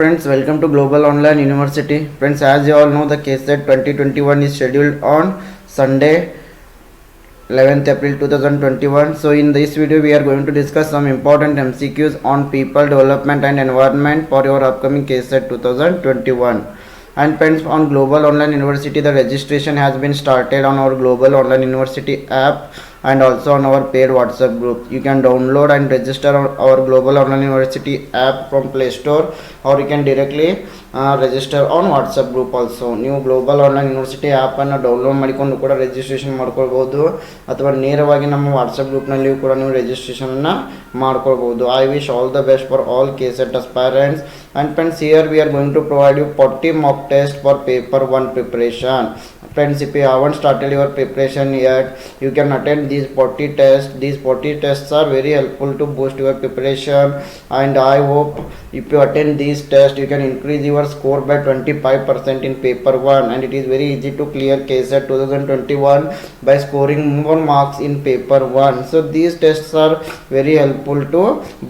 Friends, welcome to Global Online University. Friends, as you all know, the KSET 2021 is scheduled on Sunday, 11th April 2021. So, in this video, we are going to discuss some important MCQs on people, development, and environment for your upcoming KSET 2021. And friends, on Global Online University, the registration has been started on our Global Online University app and also on our paid WhatsApp group. You can download and register our Global Online University app from Play Store, or you can directly register on WhatsApp group also. ನೀವು global online university ಆ್ಯಪನ್ನು download ಮಾಡಿಕೊಂಡು ಕೂಡ registration ಮಾಡ್ಕೊಳ್ಬೋದು, ಅಥವಾ ನೇರವಾಗಿ ನಮ್ಮ WhatsApp ಗ್ರೂಪ್ನಲ್ಲಿಯೂ ಕೂಡ ನೀವು ರಿಜಿಸ್ಟ್ರೇಷನನ್ನು ಮಾಡ್ಕೊಳ್ಬೋದು. I wish all the best for all KSET aspirants. And friends, here we are going to provide you 40 mock tests for paper 1 preparation. Friends, if you haven't started your preparation yet, you can attend these 40 tests. These 40 tests are very helpful to boost your preparation, and I hope if you attend these tests, you can increase your score by 25% in paper 1, and it is very easy to clear KSET 2021 by scoring more marks in paper 1. So these tests are very helpful to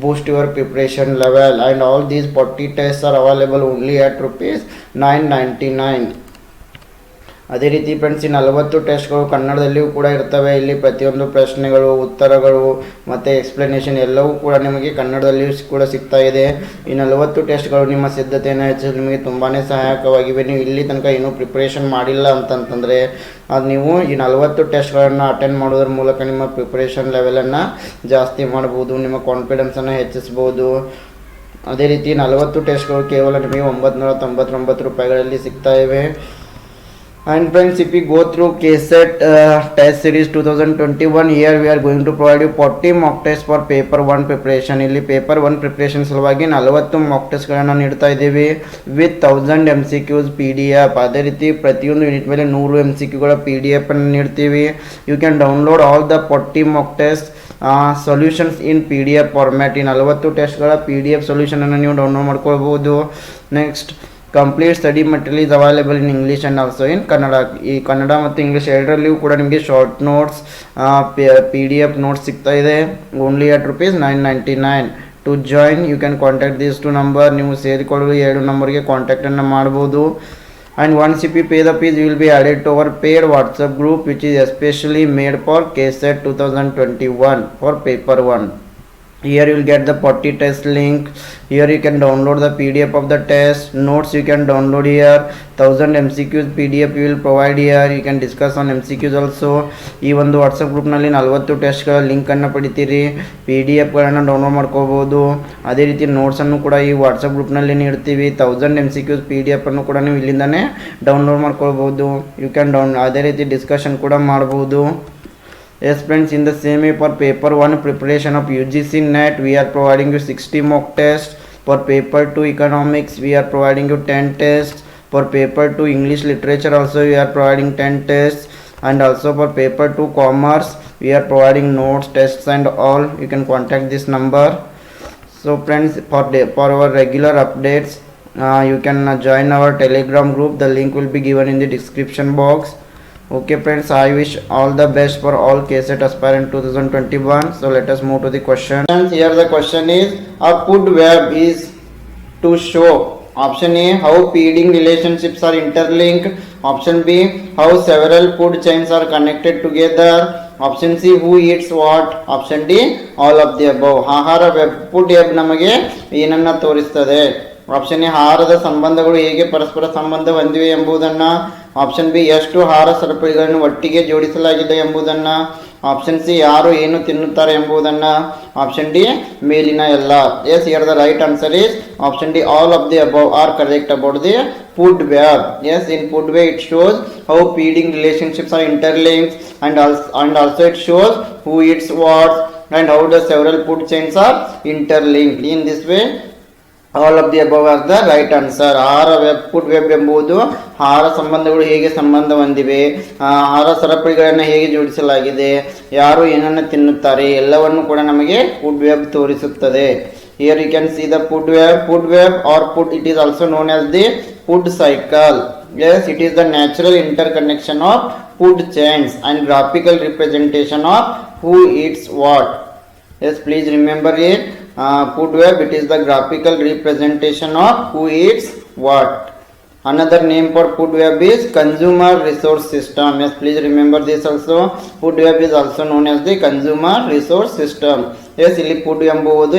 boost your preparation level, and all these 40 tests are available only at rupees 999. ಅದೇ ರೀತಿ friends, ಈ 40 ಟೆಸ್ಟ್ಗಳು ಕನ್ನಡದಲ್ಲಿಯೂ ಕೂಡ ಇರ್ತವೆ. ಇಲ್ಲಿ ಪ್ರತಿಯೊಂದು ಪ್ರಶ್ನೆಗಳು, ಉತ್ತರಗಳು ಮತ್ತು ಎಕ್ಸ್ಪ್ಲನೇಷನ್ ಎಲ್ಲವೂ ಕೂಡ ನಿಮಗೆ ಕನ್ನಡದಲ್ಲಿಯೂ ಕೂಡ ಸಿಗ್ತಾ ಇದೆ. ಈ 40 ಟೆಸ್ಟ್ಗಳು ನಿಮ್ಮ ಸಿದ್ಧತೆಯನ್ನು ಹೆಚ್ಚಿಸಲು ನಿಮಗೆ ತುಂಬಾ ಸಹಾಯಕವಾಗಿವೆ. ನೀವು ಇಲ್ಲಿ ತನಕ ಏನೂ ಪ್ರಿಪ್ರೇಷನ್ ಮಾಡಿಲ್ಲ ಅಂತಂತಂದರೆ ಅದು ನೀವು ಈ 40 ಟೆಸ್ಟ್ಗಳನ್ನು ಅಟೆಂಡ್ ಮಾಡೋದ್ರ ಮೂಲಕ ನಿಮ್ಮ ಪ್ರಿಪ್ರೇಷನ್ ಲೆವೆಲನ್ನು ಜಾಸ್ತಿ ಮಾಡ್ಬೋದು, ನಿಮ್ಮ ಕಾನ್ಫಿಡೆನ್ಸನ್ನು ಹೆಚ್ಚಿಸ್ಬೋದು. ಅದೇ ರೀತಿ 40 ಟೆಸ್ಟ್ಗಳು ಕೇವಲ ನಿಮಗೆ 999 ರೂಪಾಯಿಗಳಲ್ಲಿ ಸಿಗ್ತಾ ಇವೆ. And friends, if we go through KSET test series 2021, here we are going to provide you 40 mock tests for paper 1 preparation. ಇಲ್ಲಿ paper 1 preparation ಸಲುವಾಗಿ 40 mock testಗಳನ್ನು ನೀಡ್ತಾ ಇದ್ದೀವಿ with 1000 MCQs PDF. ಅದೇ ರೀತಿ ಪ್ರತಿಯೊಂದು ಯೂನಿಟ್ ಮೇಲೆ 100 MCQಗಳ PDF ಅನ್ನು ನೀಡ್ತೀವಿ. You can download all the 40 mock tests solutions in PDF format. ಈ 40 ಟೆಸ್ಟ್ಗಳ PDF ಸೊಲ್ಯೂಷನ್ ಅನ್ನು ನೀವು ಡೌನ್ಲೋಡ್ ಮಾಡ್ಕೊಳ್ಬೋದು. Next, complete study material is available in English and also in Kannada. ಈ ಕನ್ನಡ ಮತ್ತು ಇಂಗ್ಲೀಷ್ ಎರಡರಲ್ಲಿಯೂ ಕೂಡ ನಿಮಗೆ ಶಾರ್ಟ್ ನೋಟ್ಸ್, PDF ನೋಟ್ಸ್ ಸಿಗ್ತಾ ಇದೆ only at rupees 999. To join you can contact this to number. ನೀವು ಸೇರಿಕೊಳ್ಳಲು 2 ನಂಬರ್ಗೆ ಕಾಂಟ್ಯಾಕ್ಟನ್ನು ಮಾಡ್ಬೋದು. And once if you pay the fees, you will be added to our paid WhatsApp group, which is especially made for KSET 2021 for paper 1. Here you will get the 40 test link. Here you can download the PDF of the test. Notes you can download here. 1000 MCQs PDF you will provide here. You can discuss on MCQs also. ಈ ಒಂದು WhatsApp ಗ್ರೂಪ್ನಲ್ಲಿ 40 ಟೆಸ್ಟ್ಗಳ ಲಿಂಕನ್ನು ಪಡಿತೀರಿ. PDF ಗಳನ್ನು download ಮಾಡ್ಕೋಬೋದು. ಅದೇ ರೀತಿ ನೋಟ್ಸನ್ನು ಕೂಡ ಈ WhatsApp ಗ್ರೂಪ್ನಲ್ಲಿ ನೀಡ್ತೀವಿ. 1000 MCQs PDF ಅನ್ನು ಕೂಡ ನೀವು ಇಲ್ಲಿಂದನೇ ಡೌನ್ಲೋಡ್ ಮಾಡ್ಕೊಳ್ಬೋದು. ಯು ಕ್ಯಾನ್ ಅದೇ ರೀತಿ ಡಿಸ್ಕಷನ್ ಕೂಡ ಮಾಡ್ಬೋದು. Yes friends, in the same way for paper 1 preparation of UGC NET, we are providing you 60 mock tests. For paper 2 economics, we are providing you 10 tests. For paper 2 English literature also we are providing 10 tests. And also for paper 2 commerce, we are providing notes, tests and all. You can contact this number. So friends, for our regular updates, you can join our Telegram group. The link will be given in the description box. Okay friends, I wish all the best for all KSET aspirant 2021. So let us move to the question. Here the question is, a food web is to show. Option A, how feeding relationships are interlinked. Option B, how several food chains are connected together. Option C, who eats what. Option D, all of the above. ಆಹಾರ web, food web ನಮಗೆ ಏನನ್ನ ತೋರಿಸ್ತದೆ. Option A, ಆಹಾರದ ಸಂಬಂಧಗಳು ಹೇಗೆ ಪರಸ್ಪರ ಸಂಬಂಧ ಹೊಂದಿವೆ ಎಂಬುದನ್ನು. ಆಪ್ಷನ್ ಬಿ, ಎಷ್ಟು ಆಹಾರ ಸರಪಳಿಗಳನ್ನು ಒಟ್ಟಿಗೆ ಜೋಡಿಸಲಾಗಿದೆ ಎಂಬುದನ್ನು. ಆಪ್ಷನ್ ಸಿ, ಯಾರು ಏನು ತಿನ್ನುತ್ತಾರೆ ಎಂಬುದನ್ನು. ಆಪ್ಷನ್ ಡಿ, ಮೇಲಿನ ಎಲ್ಲ. Yes, here the right answer is option D, all of the above are correct about the food web. Yes, in food web it shows how feeding relationships are interlinked, and also it shows who eats what and how the several food chains are interlinked. In this way all of the above are the right answer. ಆಹಾರ web, food web ಎಂಬುದು ಆಹಾರ ಸಂಬಂಧಗಳು ಹೇಗೆ ಸಂಬಂಧ ಹೊಂದಿವೆ, ಆಹಾರ ಸರಪಳಿಗಳನ್ನು ಹೇಗೆ ಜೋಡಿಸಲಾಗಿದೆ, ಯಾರು ಏನನ್ನು ತಿನ್ನುತ್ತಾರೆ ಎಲ್ಲವನ್ನು ಕೂಡ ನಮಗೆ ಫುಡ್ ವೆಬ್ ತೋರಿಸುತ್ತದೆ. Here you can see the food web or food, it is also known as the food cycle. Yes, it is the natural interconnection of food chains and graphical representation of who eats what. Yes, please remember it. food web, it is the graphical representation of who eats what. Another name for food web is consumer resource system. Yes, please remember this also. Food web is also known as the consumer resource system. Yes, ಇಲ್ಲಿ food ಎಂಬುವುದು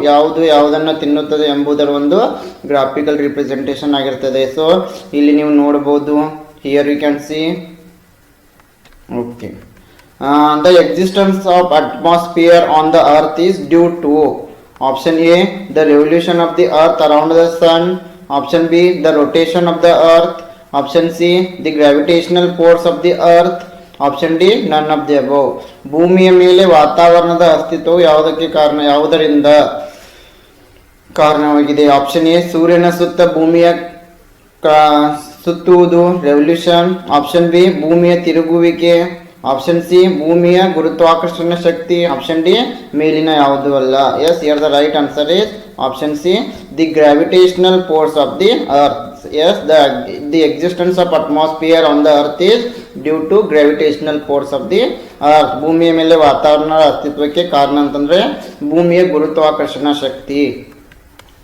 ಯಾವುದು ಯಾವುದನ್ನು ತಿನ್ನುತ್ತದೆ ಎಂಬುದರ ಒಂದು graphical representation ಆಗಿರ್ತದೆ. So ಇಲ್ಲಿ ನೀವು ನೋಡಬಹುದು, here you can see. Okay, the existence of atmosphere on the earth is due to option A, the revolution of the earth around the sun, option B, the rotation of the earth, option C, the gravitational force of the earth, option D, none of the above. ಭೂಮಿಯ ಮೇಲೆ ವಾತಾವರಣದ ಅಸ್ತಿತ್ವವು ಯಾವುದರಿಂದ ಕಾರಣವಾಗಿದೆ? Option A, ಸೂರ್ಯನ ಸುತ್ತ ಭೂಮಿಯ ಸುತ್ತುವುದು, revolution. Option B, ಭೂಮಿಯ ತಿರುಗುವಿಕೆ. ಆಪ್ಷನ್ ಸಿ, ಭೂಮಿಯ ಗುರುತ್ವಾಕರ್ಷಣ ಶಕ್ತಿ. ಆಪ್ಷನ್ ಡಿ, ಮೇಲಿನ ಯಾವುದೂ ಅಲ್ಲ. Yes, here the right answer is option C, the gravitational force of the earth. Yes, the existence of atmosphere on the earth is due to gravitational force of the earth. ಭೂಮಿಯ ಮೇಲೆ ವಾತಾವರಣದ ಅಸ್ತಿತ್ವಕ್ಕೆ ಕಾರಣ ಅಂತಂದ್ರೆ ಭೂಮಿಯ ಗುರುತ್ವಾಕರ್ಷಣ ಶಕ್ತಿ.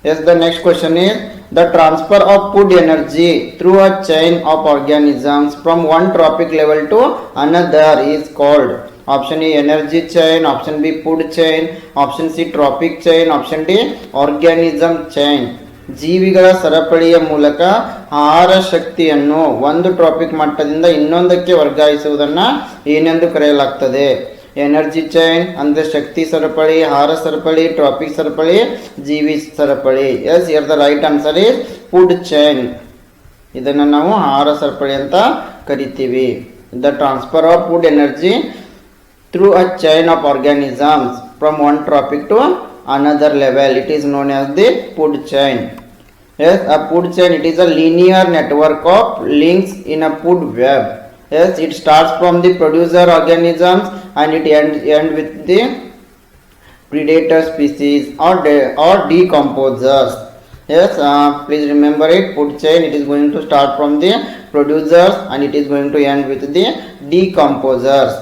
Yes, the next question is, the transfer of food energy through a chain of organisms from one trophic level to another is called. Option A, energy chain. Option B, food chain. Option C, trophic chain. Option D, organism chain. ಜೀವಿಗಳ ಸರಪಳಿಯ ಮೂಲಕ ಆಹಾರ ಶಕ್ತಿಯನ್ನು ಒಂದು traffic ಮಟ್ಟದಿಂದ ಇನ್ನೊಂದಕ್ಕೆ ವರ್ಗಾಯಿಸುವುದನ್ನು ಏನೆಂದು ಕರೆಯಲಾಗ್ತದೆ? ಎನರ್ಜಿ ಚೈನ್ ಅಂದರೆ ಶಕ್ತಿ ಸರಪಳಿ, ಆಹಾರ ಸರಪಳಿ, ಟ್ರಾಪಿಕ್ ಸರಪಳಿ, ಜೀವಿ ಸರಪಳಿ. Yes, here the right answer is food chain. ಇದನ್ನು ನಾವು ಆಹಾರ ಸರಪಳಿ ಅಂತ ಕರಿತೀವಿ. The transfer of food energy through a chain of organisms from one trophic to another level, it is known as the food chain. Yes, a food chain, it is a linear network of links in a food web. Yes, it starts from the producer organisms and it ends with the predator species or decomposers. Yes, please remember it. Food chain, it is going to start from the producers and it is going to end with the decomposers.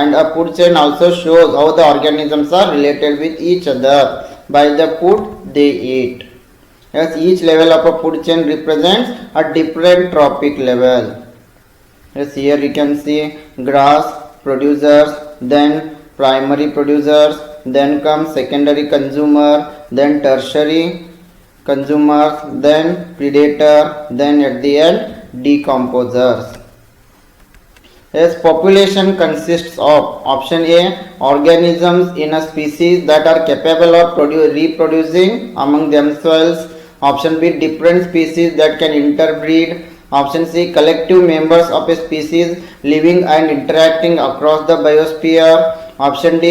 And a food chain also shows how the organisms are related with each other by the food they eat. Yes, each level of a food chain represents a different trophic level. Yes, here you can see grass producers, then primary producers, then comes secondary consumer, then tertiary consumers, then predator, then at the end decomposers. Yes, population consists of option A, organisms in a species that are capable of reproducing among themselves. Option B, different species that can interbreed. Option C, collective members of a species living and interacting across the biosphere. Option D,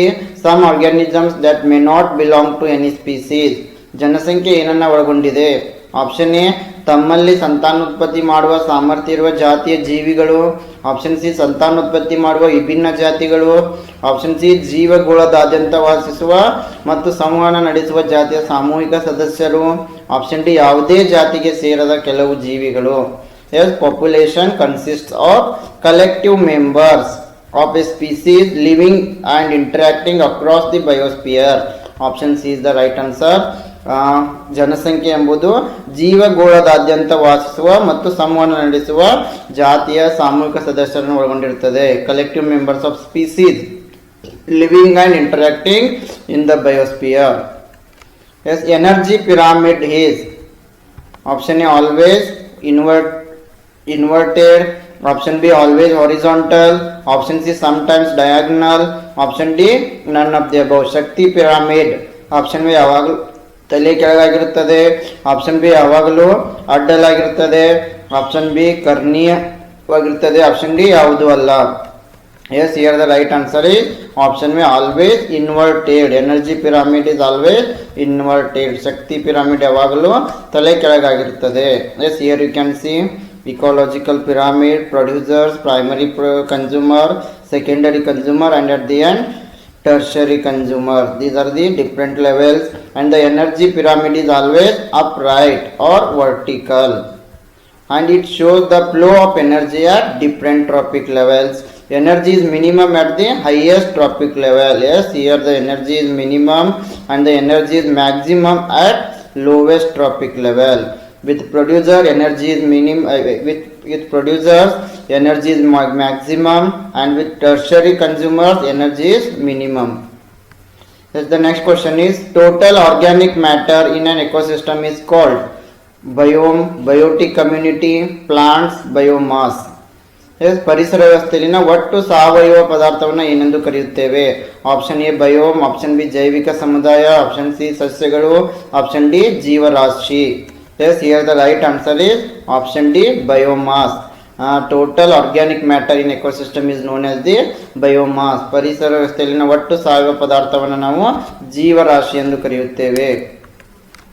some organisms that may not belong to any species. ಜನಸಂಖ್ಯೆ ಏನನ್ನ ಒಳಗೊಂಡಿದೆ? Option A, ತಮ್ಮಲ್ಲಿ ಸಂತಾನೋತ್ಪತ್ತಿ ಮಾಡುವ ಸಾಮರ್ಥ್ಯ ಇರುವ ಜಾತಿಯ ಜೀವಿಗಳು. ಆಪ್ಷನ್ ಸಿ, ಸಂತಾನೋತ್ಪತ್ತಿ ಮಾಡುವ ವಿಭಿನ್ನ ಜಾತಿಗಳು. ಆಪ್ಷನ್ ಸಿ, ಜೀವಗೋಳದಾದ್ಯಂತ ವಾಸಿಸುವ ಮತ್ತು ಸಂವಹನ ನಡೆಸುವ ಜಾತಿಯ ಸಾಮೂಹಿಕ ಸದಸ್ಯರು. ಆಪ್ಷನ್ ಡಿ, ಯಾವುದೇ ಜಾತಿಗೆ ಸೇರದ ಕೆಲವು ಜೀವಿಗಳು. Yes, population consists of collective members of a species living and interacting across the biosphere. Option C is the right answer. ಜನಸಂಖ್ಯೆ ಎಂಬುದು ಜೀವಗೋಳದಾದ್ಯಂತ ವಾಸಿಸುವ ಮತ್ತು ಸಂವಹನ ನಡೆಸುವ ಜಾತಿಯ ಸಾಮೂಹಿಕ ಸದಸ್ಯರನ್ನು ಒಳಗೊಂಡಿರುತ್ತದೆ. Collective members of species living and interacting in the biosphere. Yes, energy pyramid is option A always inverted. Option B, always horizontal. Option C, sometimes diagonal. Option D, none of the above. ಶಕ್ತಿ pyramid option B ಯಾವಾಗಲೂ ತಲೆ ಕೆಳಗಾಗಿರುತ್ತದೆ. Option B ಯಾವಾಗಲೂ ಅಡ್ಡಲಾಗಿರುತ್ತದೆ. Option B ಕರ್ಣೀಯವಾಗಿರುತ್ತದೆ. Option D ಯಾವುದೂ ಅಲ್ಲ. Yes, here the right answer is option B, always inverted. Energy pyramid is always inverted. ಶಕ್ತಿ ಪಿರಾಮಿಡ್ ಯಾವಾಗಲೂ ತಲೆ ಕೆಳಗಾಗಿರುತ್ತದೆ. Yes, here you can see ecological pyramid, producers, primary consumer, secondary consumer, and at the end tertiary consumer. These are the different levels, and the energy pyramid is always upright or vertical, and it shows the flow of energy at different trophic levels. Energy is minimum at the highest tropic level. Yes, here the energy is minimum and the energy is maximum at lowest tropic level. With producer energy is minimum. With producers energy is maximum, and with tertiary consumers energy is minimum. Yes, the next question is total organic matter in an ecosystem is called biome, biotic community, plants, biomass. Yes ಪರಿಸರ ವ್ಯವಸ್ಥೆಯಲ್ಲಿನ ಒಟ್ಟು ಸಾವಯವ ಪದಾರ್ಥವನ್ನು ಏನೆಂದು ಕರೆಯುತ್ತೇವೆ? Option A biome, option B ಜೈವಿಕ ಸಮುದಾಯ, option C ಸಸ್ಯಗಳು, ಆಪ್ಷನ್ ಡಿ ಜೀವರಾಶಿ. Yes here the right answer is option D biomass. Total organic matter in ecosystem is known as the biomass. ಪರಿಸರ ವ್ಯವಸ್ಥೆಯಲ್ಲಿನ ಒಟ್ಟು ಸಾವಯವ ಪದಾರ್ಥವನ್ನು ನಾವು ಜೀವರಾಶಿ ಎಂದು ಕರೆಯುತ್ತೇವೆ.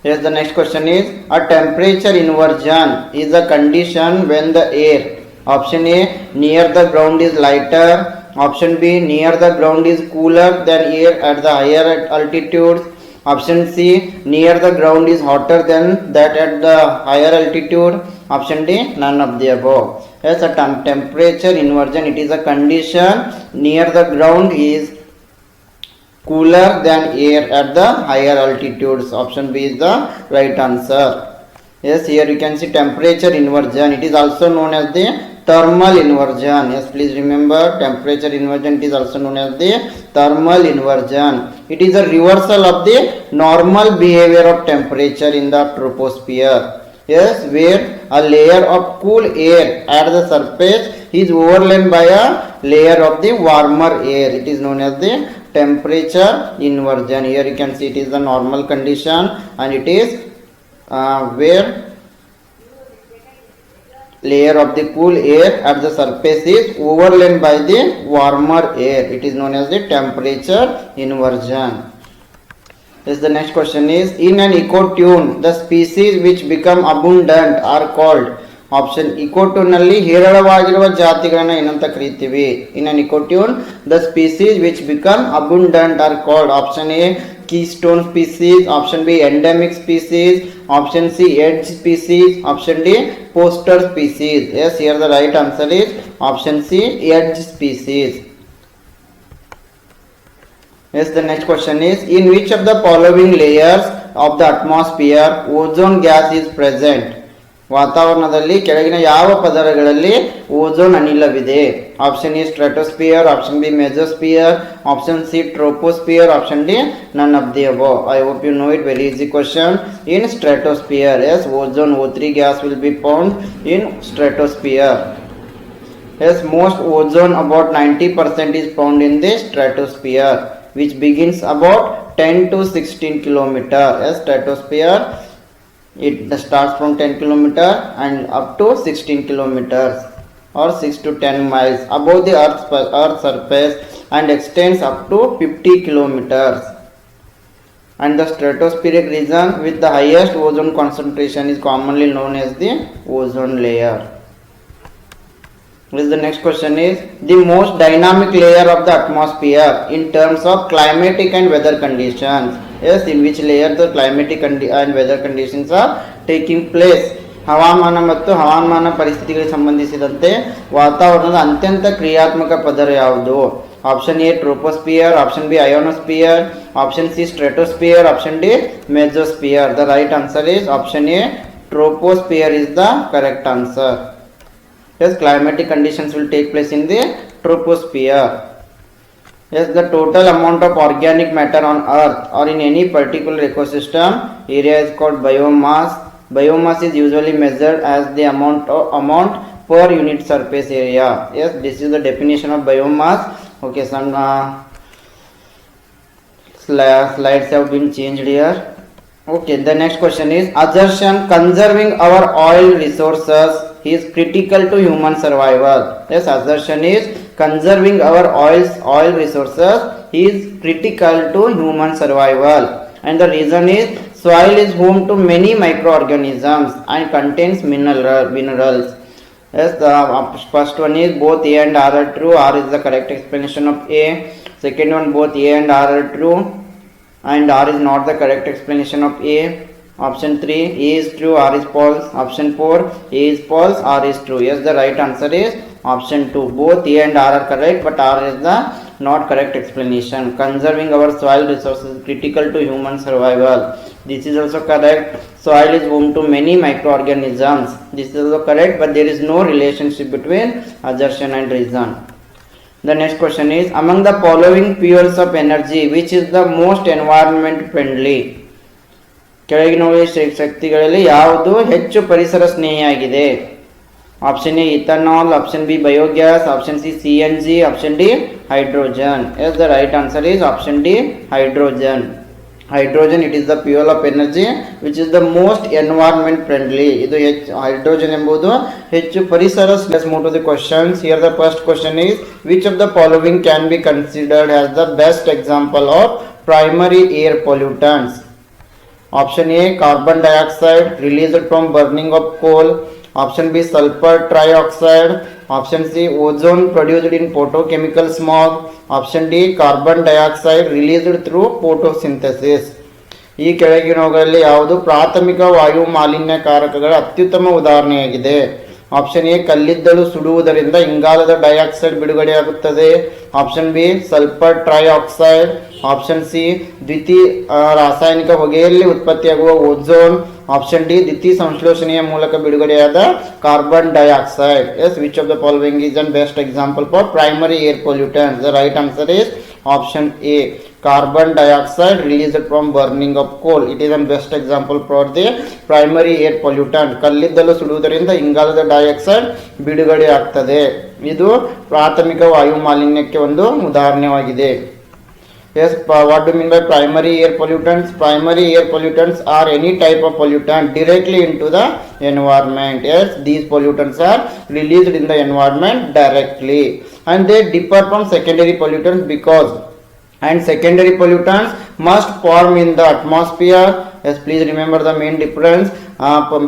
Yes, the next question is a temperature inversion is a condition when the air, option A, near the ground is lighter, option B, near the ground is cooler than air at the higher altitudes, option C, near the ground is hotter than that at the higher altitude, option D, none of the above. Yes, a temperature inversion, it is a condition near the ground is cooler than air at the higher altitudes. Option B is the right answer. Yes, here you can see temperature inversion. It is also known as the thermal inversion. Yes, please remember temperature inversion, it is also known as the thermal inversion. It is a reversal of the normal behavior of temperature in the troposphere. Yes, where a layer of cool air at the surface is overlain by a layer of the warmer air. It is known as the temperature inversion. Here you can see it is the normal condition, and it is where layer of the cool air at the surface is overlain by the warmer air. It is known as the temperature inversion. Yes, the next question is in an ecotone the species which become abundant are called. Option ecotone ನಲ್ಲಿ ಹೇರಳವಾಗಿರುವ ಜಾತಿಗಳನ್ನ ಏನಂತ ಕರೀತೀವಿ? In an ecotone the species which become abundant are called. Option A keystone species, option B endemic species, option C edge species, option D poster species. Yes, here the right answer is option C edge species. Yes, the next question is in which of the following layers of the atmosphere ozone gas is present? ವಾತಾವರಣದಲ್ಲಿ ಕೆಳಗಿನ ಯಾವ ಪದರಗಳಲ್ಲಿ ozone ಅನಿಲವಿದೆ? Option A stratosphere, option B mesosphere, option C troposphere, option D none of the above. I hope you know it. Very easy question. In stratosphere, yes, ozone O3 gas will be found in stratosphere. Yes, most ozone about 90% is found in the stratosphere, which begins about 10 to 16 kilometer. Yes, stratosphere, it starts from 10 kilometer and up to 16 kilometers or 6 to 10 miles above the earth surface and extends up to 50 kilometers. And the stratospheric region with the highest ozone concentration is commonly known as the ozone layer. The next question is the most dynamic layer of the atmosphere in terms of climatic and weather conditions. Yes, in which layer the climatic and weather conditions are taking place. ಹವಾಮಾನ ಮತ್ತು ಹವಾಮಾನ ಪರಿಸ್ಥಿತಿಗಳಿಗೆ ಸಂಬಂಧಿಸಿದಂತೆ ವಾತಾವರಣದ ಅತ್ಯಂತ ಕ್ರಿಯಾತ್ಮಕ ಪದರ ಯಾವುದು? Option A troposphere, option B ionosphere, option C stratosphere, option D mesosphere. The right answer is option A troposphere is the correct answer. Yes, climatic conditions will take place in the troposphere. Yes, the total amount of organic matter on earth or in any particular ecosystem area is called biomass. Biomass is usually measured as the amount per unit surface area. Yes, this is the definition of biomass. Okay, some slides have been changed here. Okay, the next question is assertion conserving our oil resources is critical to human survival. Yes, assertion is conserving our oil resources is critical to human survival, and the reason is soil is home to many microorganisms and contains minerals. Yes, the first one is both A and R are true. R is the correct explanation of A. Second one, both A and R are true and R is not the correct explanation of A. Option 3, A is true, R is false. Option 4, A is false, R is true. Yes, the right answer is option 2. Both A and R are correct, but R is the not correct explanation. Conserving our soil resources is critical to human survival. This is also correct. Soil is home to many microorganisms. This is also correct, but there is no relationship between assertion and reason. The next question is, among the following fuels of energy, which is the most environment friendly? ಕೆಳಗಿನ ಶಕ್ತಿಗಳಲ್ಲಿ ಯಾವುದು ಹೆಚ್ಚು ಪರಿಸರ ಸ್ನೇಹಿಯಾಗಿದೆ? Option A ethanol, option B biogas, option C CNG, option D hydrogen. Yes the right answer is option D hydrogen. Hydrogen it is the fuel of energy which is the most environment friendly. ಇದು ಹೆಚ್ಚು hydrogen ಎಂಬುದು ಹೆಚ್ಚು ಪರಿಸರ. Let's move to the questions. Here the first question is, which of the following can be considered as the best example of primary air pollutants? Option A, carbon dioxide released from burning of coal. Option B, sulfur trioxide. Option C, ozone produced in photochemical smog. Option D, carbon dioxide released through photosynthesis. ಈ ಕೆಳಗಿನವುಗಳಲ್ಲಿ ಯಾವುದು ಪ್ರಾಥಮಿಕ ವಾಯು ಮಾಲಿನ್ಯಕಾರಕಗಳ ಅತ್ಯುತ್ತಮ ಉದಾಹರಣೆಯಾಗಿದೆ? Option A, ಕಲ್ಲಿದ್ದಲು ಸುಡುವುದರಿಂದ ಇಂಗಾಲದ dioxide ಬಿಡುಗಡೆಯಾಗುತ್ತದೆ. Option B, sulphur trioxide. Option C, ರಾಸಾಯನಿಕ ಹೊಗೆಯಲ್ಲಿ ಉತ್ಪತ್ತಿಯಾಗುವ ಓಝೋನ್. ಆಪ್ಷನ್ ಡಿ, ದ್ವಿತೀಯ ಸಂಶ್ಲೇಷಣೆಯ ಮೂಲಕ ಬಿಡುಗಡೆಯಾದ carbon dioxide. Yes, which of the following is an best example for primary air pollutants? The right answer is option A, carbon dioxide released from burning of coal. It is a best example for the primary air pollutant. ಕಲ್ಲಿದ್ದಲು ಸುಡುವುದರಿಂದ ಇಂಗಾಲದ dioxide ಬಿಡುಗಡೆ ಆಗ್ತದೆ. ಇದು ಪ್ರಾಥಮಿಕ ವಾಯು ಮಾಲಿನ್ಯಕ್ಕೆ ಒಂದು ಉದಾಹರಣೆಯಾಗಿದೆ. Yes, what do you mean by primary air pollutants? Primary air pollutants are any type of pollutant directly into the environment. Yes, these pollutants are released in the environment directly, and they differ from secondary pollutants because secondary pollutants must form in the atmosphere. Yes, please remember the main difference.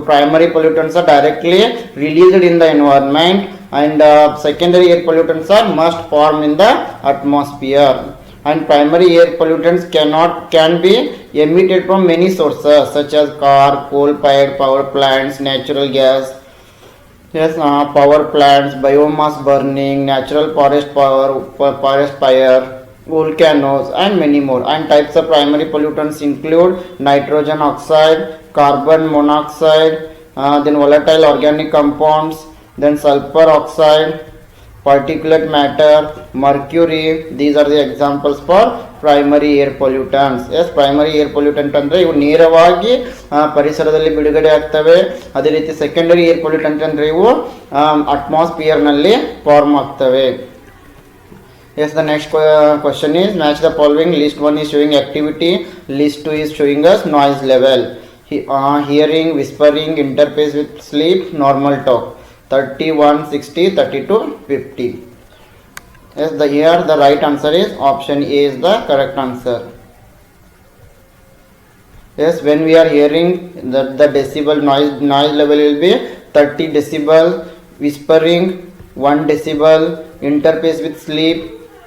Primary pollutants are directly released in the environment, and secondary air pollutants are must form in the atmosphere. And primary air pollutants can be emitted from many sources such as car, coal-fired power plants, natural gas. Yes, power plants, biomass burning, natural forest fire, volcanoes, and many more. And types of primary pollutants include nitrogen oxide, carbon monoxide, then volatile organic compounds, then sulfur oxide, particulate matter, mercury. These are the examples for primary air pollutants. Yes, primary air pollutant ಅಂದ್ರೆ ಇವು ನೇರವಾಗಿ ಪರಿಸರದಲ್ಲಿ ಬಿಡುಗಡೆ ಆಗ್ತವೆ. ಅದೇ ರೀತಿ secondary air pollutant ಅಂದ್ರೆ ಇವು ಅಟ್ಮಾಸ್ಫಿಯರ್ ನಲ್ಲಿ ಫಾರ್ಮ್ ಆಗ್ತವೆ. Yes, the next question is, match the following. List 1 is showing activity, list 2 is showing us noise level. Hearing, whispering, interface with sleep, normal talk. 31, 60, 32, 50. Yes, here the right answer is option A is the correct answer. Yes, when we are hearing, the decibel noise level will be 30 decibel, whispering 1 decibel, interface with sleep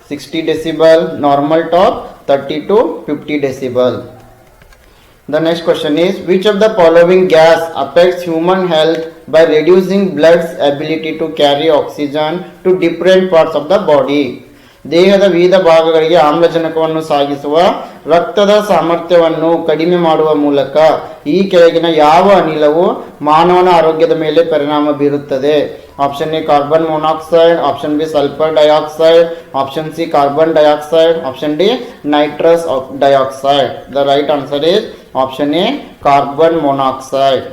60 decibel, normal talk 30 to 50 decibel. The next question is, which of the following gas affects human health by reducing blood's ability to carry oxygen to different parts of the body? ದೇಹದ ವಿವಿಧ ಭಾಗಗಳಿಗೆ ಆಮ್ಲಜನಕವನ್ನು ಸಾಗಿಸುವ ರಕ್ತದ ಸಾಮರ್ಥ್ಯವನ್ನು ಕಡಿಮೆ ಮಾಡುವ ಮೂಲಕ ಈ ಕೆಳಗಿನ ಯಾವ ಅನಿಲವು ಮಾನವನ ಆರೋಗ್ಯದ ಮೇಲೆ ಪರಿಣಾಮ ಬೀರುತ್ತದೆ? Option A, carbon monoxide. Option B, sulphur dioxide. Option C, carbon dioxide. Option D, nitrous dioxide. The right answer is option A, carbon monoxide.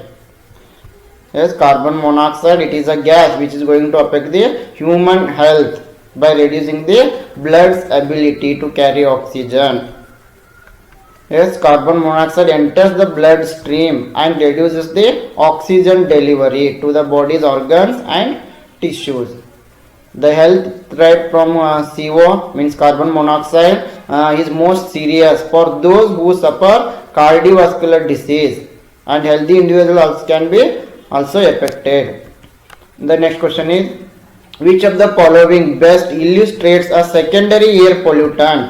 Yes, carbon monoxide, it is a gas which is going to affect the human health by reducing the blood's ability to carry oxygen. Yes, carbon monoxide enters the bloodstream and reduces the oxygen delivery to the body's organs and tissues. The health threat from CO means carbon monoxide is most serious for those who suffer cardiovascular disease, and healthy individuals can be also affected. The next question is, which of the following best illustrates a secondary air pollutant?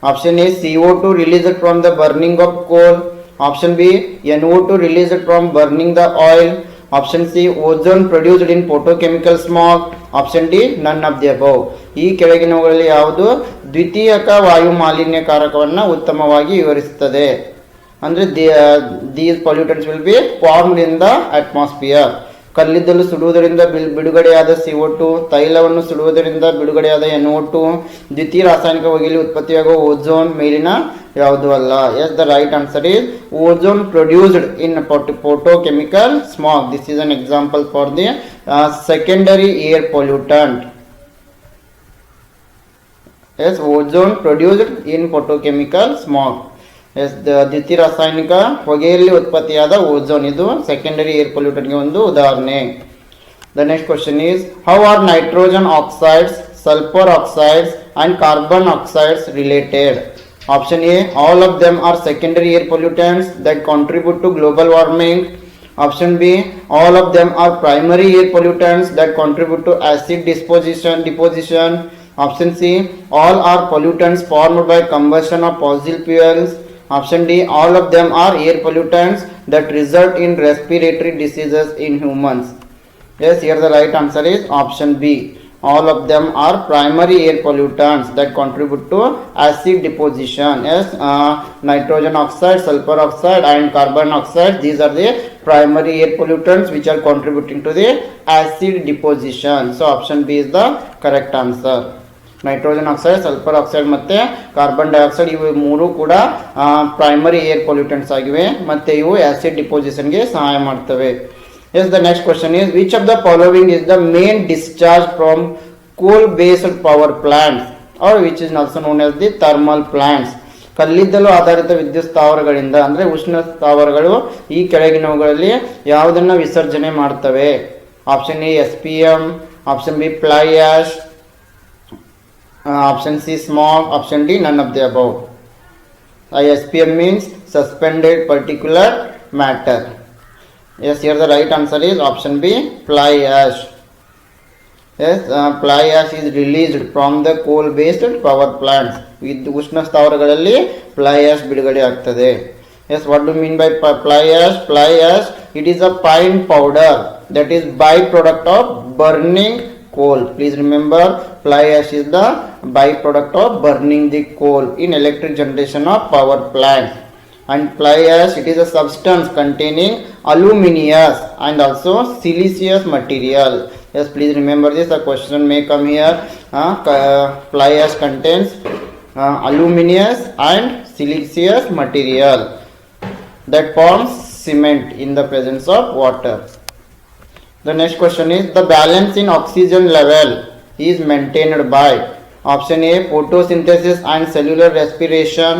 Option A, CO2 released from the burning of coal. Option B, NO2 released from burning the oil. Option C, ozone produced in photochemical smog. Option D, none of the above. ಈ ಕೆಳಗಿನವುಗಳಲ್ಲಿ ಯಾವುದು ದ್ವಿತೀಯಕ ವಾಯು ಮಾಲಿನ್ಯಕಾರಕವನ್ನು ಉತ್ತಮವಾಗಿ ವಿವರಿಸುತ್ತದೆ ಅಂದರೆ these pollutants will be formed in the atmosphere. ಕಲ್ಲಿದ್ದಲು ಸುಡುವುದರಿಂದ ಬಿಡುಗಡೆಯಾದ CO2, ತೈಲವನ್ನು ಸುಡುವುದರಿಂದ ಬಿಡುಗಡೆಯಾದ NO2, ದ್ವಿತೀಯ ರಾಸಾಯನಿಕ ಹೊಗೆಯಲ್ಲಿ ಉತ್ಪತ್ತಿಯಾಗುವ ಓಝೋನ್ ಮೇಲಿನ ಯಾವುದು ಅಲ್ಲ. Yes, the right answer is ozone produced in photochemical smog. This is an example for the secondary air pollutant. Yes, ozone produced in photochemical smog. Yes, ದ್ವಿತೀಯ ರಾಸಾಯನಿಕ ಹೊಗೆಯಲ್ಲಿ ಉತ್ಪತ್ತಿಯಾದ ಓಝೋನ್ ಇದು ಸೆಕೆಂಡರಿ ಏರ್ ಪೊಲ್ಯೂಟನ್ಗೆ ಒಂದು ಉದಾಹರಣೆ. The next question is, how are nitrogen oxides, sulphur oxides and carbon oxides related? Option A, all of them are secondary air pollutants that contribute to global warming. Option B, all of them are primary air pollutants that contribute to acid deposition. Option C, all are pollutants formed by combustion of fossil fuels. Option D, all of them are air pollutants that result in respiratory diseases in humans. Yes, here the right answer is option B. All of them are primary air pollutants that contribute to acid deposition. Yes, nitrogen oxide, sulfur oxide and carbon oxide, these are the primary air pollutants which are contributing to the acid deposition. So option B is the correct answer. Nitrogen oxide, sulphur oxide ಮತ್ತು carbon dioxide ಇವು ಮೂರು ಕೂಡ primary air pollutants ಆಗಿವೆ ಮತ್ತು ಇವು acid ಡಿಪೋಸಿಷನ್ಗೆ ಸಹಾಯ ಮಾಡ್ತವೆ. Yes, the next question is, which of the following is the main discharge from coal based power plants are which is also known as the thermal plants? ಕಲ್ಲಿದ್ದಲು ಆಧಾರಿತ ವಿದ್ಯುತ್ ಸ್ಥಾವರಗಳಿಂದ ಅಂದರೆ ಉಷ್ಣ ಸ್ಥಾವರಗಳು ಈ ಕೆಳಗಿನವುಗಳಲ್ಲಿ ಯಾವುದನ್ನು ವಿಸರ್ಜನೆ ಮಾಡ್ತವೆ? Option A SPM, option B fly ash, option C smog, option D none of the above. SPM means suspended particulate matter. Yes, here the right answer is option B, fly ash. Yes, fly ash is released from the coal based power plants. with ಉಷ್ಣ ಸ್ಥಾವರಗಳಲ್ಲಿ fly ash ಬಿಡುಗಡೆ ಆಗ್ತದೆ. Yes, what do you mean by fly ash? Fly ash, it is a fine powder that is byproduct of burning coal. Please remember, fly ash is the byproduct of burning the coal in electric generation of power plants. And fly ash, it is a substance containing aluminous and also siliceous material. Yes, please remember this, a question may come here. Fly ash contains aluminous and siliceous material that forms cement in the presence of water. The next question is, the balance in oxygen level is maintained by? Option A, photosynthesis and cellular respiration.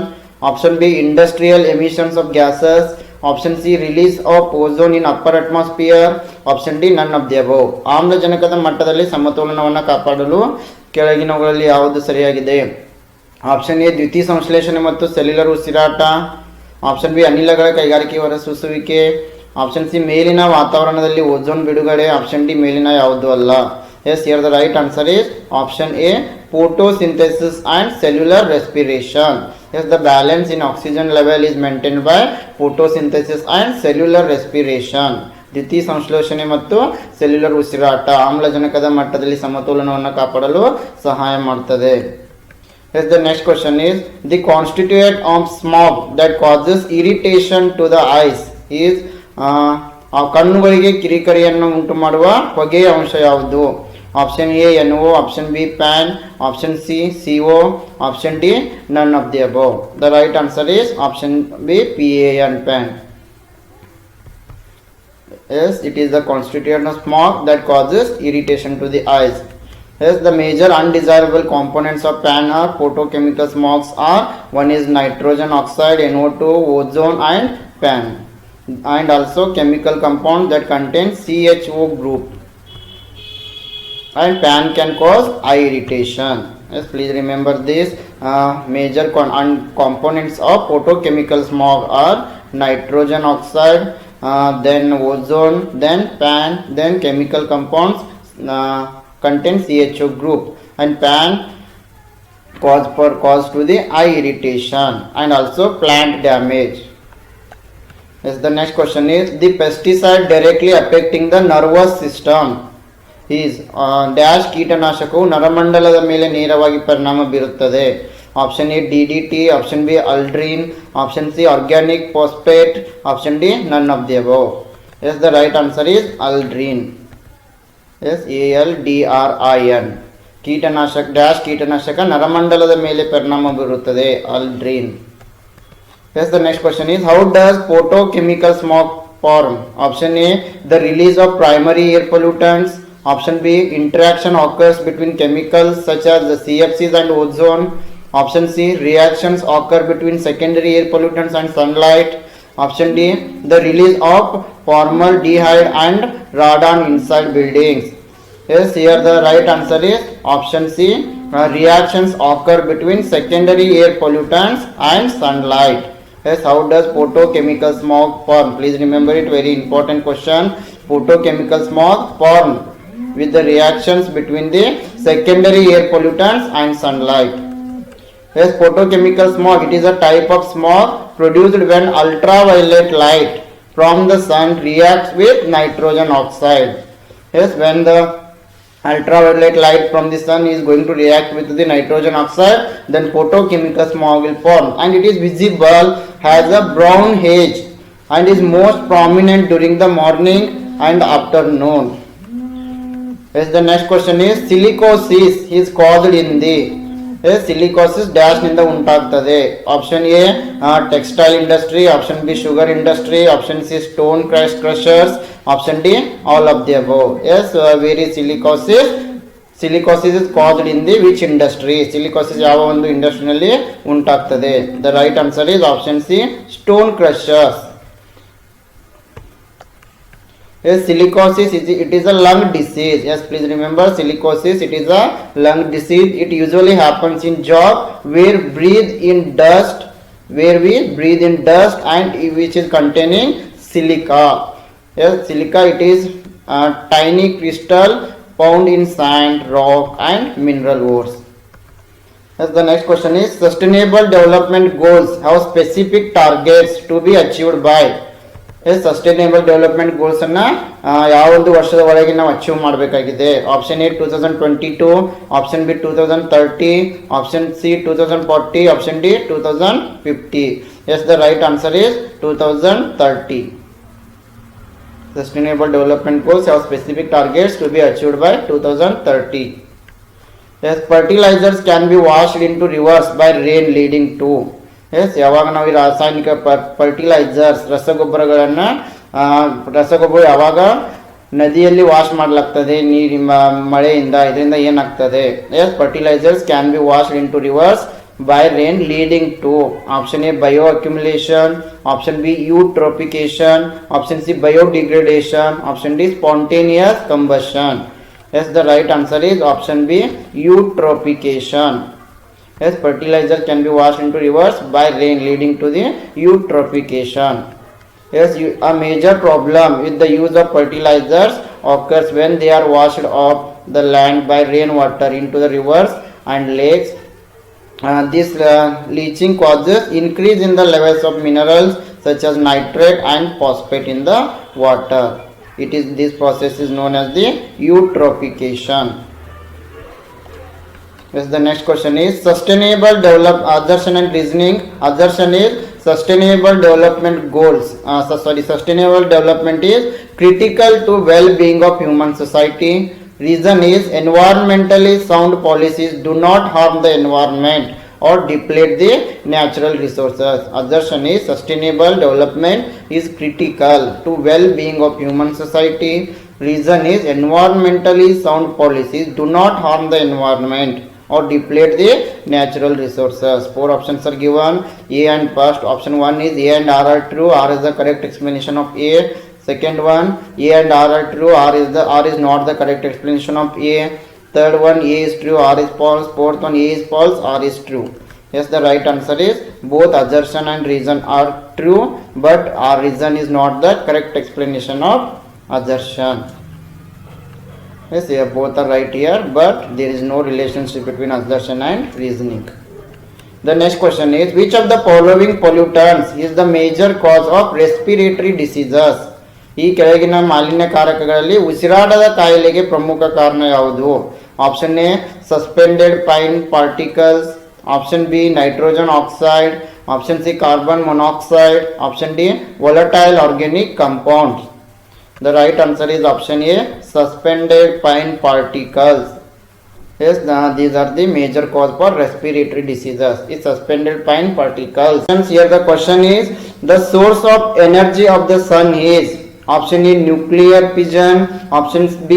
Option B, industrial emissions of gases. Option C, release of ozone in upper atmosphere. Option D, none of the above. ಆಮ್ಲಜನಕದ ಮಟ್ಟದಲ್ಲಿ ಸಮತೋಲನವನ್ನು ಕಾಪಾಡಲು ಕೆಳಗಿನವುಗಳಲ್ಲಿ ಯಾವುದು ಸರಿಯಾಗಿದೆ? Option A, ದ್ವಿತೀಯ ಸಂಶ್ಲೇಷಣೆ ಮತ್ತು cellular ಉಸಿರಾಟ. ಆಪ್ಷನ್ ಬಿ, ಅನಿಲಗಳ ಕೈಗಾರಿಕೆ ಹೊರಸೂಸುವಿಕೆ. ಆಪ್ಷನ್ ಸಿ, ಮೇಲಿನ ವಾತಾವರಣದಲ್ಲಿ ಓಝೋನ್ ಬಿಡುಗಡೆ. ಆಪ್ಷನ್ ಡಿ, ಮೇಲಿನ ಯಾವುದು ಅಲ್ಲ. Yes, here the right answer is option A, photosynthesis and cellular respiration. Yes, the balance in oxygen level is maintained by photosynthesis and cellular respiration. ದ್ವಿತೀಯ ಸಂಶ್ಲೇಷಣೆ ಮತ್ತು ಸೆಲ್ಯುಲರ್ ಉಸಿರಾಟ ಆಮ್ಲಜನಕದ ಮಟ್ಟದಲ್ಲಿ ಸಮತೋಲನವನ್ನು ಕಾಪಾಡಲು ಸಹಾಯ ಮಾಡುತ್ತದೆ. Yes, the next question is, the constituent of smog that causes irritation to the eyes is ಕಣ್ಣುಗಳಿಗೆ ಕಿರಿಕರಿಯನ್ನು ಉಂಟು ಮಾಡುವ ಹೊಗೆಯ ಅಂಶ ಯಾವುದು? Option A NO, option B PAN, option C CO, option D none of the above. The right answer is option B PAN, pan. Yes, it is the constituent of smog that causes irritation to the eyes. Yes, the major undesirable components of pan or photochemical smogs are, one is nitrogen oxide, NO2, ozone and pan, and also chemical compounds that contain CHO group. And pan can cause eye irritation. Yes, please remember this. Major components of photochemical smog are nitrogen oxide, then ozone, then pan, then chemical compounds contain CHO group, and pan cause to the eye irritation and also plant damage. Yes, the next question is the pesticide directly affecting the nervous system is dash ಕೀಟನಾಶಕವು ನರಮಂಡಲದ ಮೇಲೆ ನೇರವಾಗಿ ಪರಿಣಾಮ ಬೀರುತ್ತದೆ. Option A DDT, option B aldrin, option C organic phosphate, option D none of the above. Yes the right answer is aldrin. Yes ALDRIN. ಕೀಟನಾಶಕ ನರಮಂಡಲದ ಮೇಲೆ ಪರಿಣಾಮ ಬೀರುತ್ತದೆ, ಅಲ್ಡ್ರಿನ್. Yes, the next question is how does photochemical smog form? Option A, the release of primary air pollutants. Option B, interaction occurs between chemicals such as the CFCs and ozone. Option C, reactions occur between secondary air pollutants and sunlight. Option D, the release of formaldehyde and radon inside buildings. Yes, here the right answer is option C, reactions occur between secondary air pollutants and sunlight. Yes, how does photochemical smog form? Please remember it, very important question. Photochemical smog form with the reactions between the secondary air pollutants and sunlight. Yes, photochemical smog, it is a type of smog produced when ultraviolet light from the sun reacts with nitrogen oxide. Yes, when the ultraviolet light from the sun is going to react with the nitrogen oxide, then photochemical smog will form, and it is visible, has a brown haze, and is most prominent during the morning and afternoon. Yes, the next question is silicosis is caused in the silicosis dash ನಿಂದ ಉಂಟಾಗ್ತದೆ. Option A textile industry, option B sugar industry, option C stone crushers, option D all of the above. Yes very silicosis is caused in the which industry? Silicosis ಯಾವ ಒಂದು ಇಂಡಸ್ಟ್ರಿನಲ್ಲಿ ಉಂಟಾಗ್ತದೆ? The right answer is option C stone crushers. Yes, silicosis it is a lung disease. Yes, please remember silicosis, it is a lung disease. It usually happens in job where we breathe in dust and which is containing silica. Yes, silica, it is a tiny crystal found in sand, rock and mineral ores. Yes, the next question is sustainable development goals have specific targets to be achieved by. Sustainable development goals ಅನ್ನ ಯಾವೊಂದು ವರ್ಷದ ಒಳಗೆ ನಾವು achieve ಮಾಡಬೇಕಾಗಿದೆ? Option A 2022, option B 2030, option C 2040, option D 2050. Yes the right answer is 2030. Sustainable development goals have specific targets to be achieved by 2030. Yes, fertilizers can be washed into rivers by rain leading to. Yes ಯಾವಾಗ ನಾವು ಈ ರಾಸಾಯನಿಕ fertilisers ರಸಗೊಬ್ಬರ ಯಾವಾಗ ನದಿಯಲ್ಲಿ wash ಮಾಡಲಾಗ್ತದೆ ಮಳೆಯಿಂದ, ಇದರಿಂದ ಏನಾಗ್ತದೆ? Yes fertilizers can be washed into rivers by rain leading to. Option A bioaccumulation, option B eutrophication, option C biodegradation, option D spontaneous combustion. Yes the right answer is option B eutrophication. Yes, fertilizer can be washed into rivers by rain leading to the eutrophication. Yes, a major problem with the use of fertilizers occurs when they are washed off the land by rainwater into the rivers and lakes. This leaching causes increase in the levels of minerals such as nitrate and phosphate in the water. This process is known as the eutrophication. Yes, the next question is sustainable assertion and reasoning. Assertion is sustainable development goals. Sustainable development is critical to well-being of human society. Reason is environmentally sound policies do not harm the environment or deplete the natural resources. Assertion is sustainable development is critical to well-being of human society. Reason is environmentally sound policies do not harm the environment or deplete the natural resources. 4 options are given, A and first. Option 1 is A and R are true. R is the correct explanation of A. Second one, A and R are true. R is not the correct explanation of A. Third one, A is true, R is false. Fourth one, A is false, R is true. Yes, the right answer is both assertion and reason are true, but our reason is not the correct explanation of assertion. Yes, yeah, both are right here, but there is no relationship between assertion and reasoning. The next question is, which of the following pollutants is the major cause of respiratory diseases? ಈ ಕೆಳಗಿನ ಮಾಲಿನ್ಯಕಾರಕಗಳಲ್ಲಿ ಉಸಿರಾಟದ ಕಾಯಿಲೆಗೆ ಪ್ರಮುಖ ಕಾರಣ ಯಾವುದು? Option A suspended fine particles, option B nitrogen oxide, option C carbon monoxide, option D volatile organic compounds. The right answer is option A, suspended fine particles. Yes, these are the major cause for respiratory diseases. It's suspended fine particles. Here the question is, the source of energy of the sun is option A nuclear fission, option B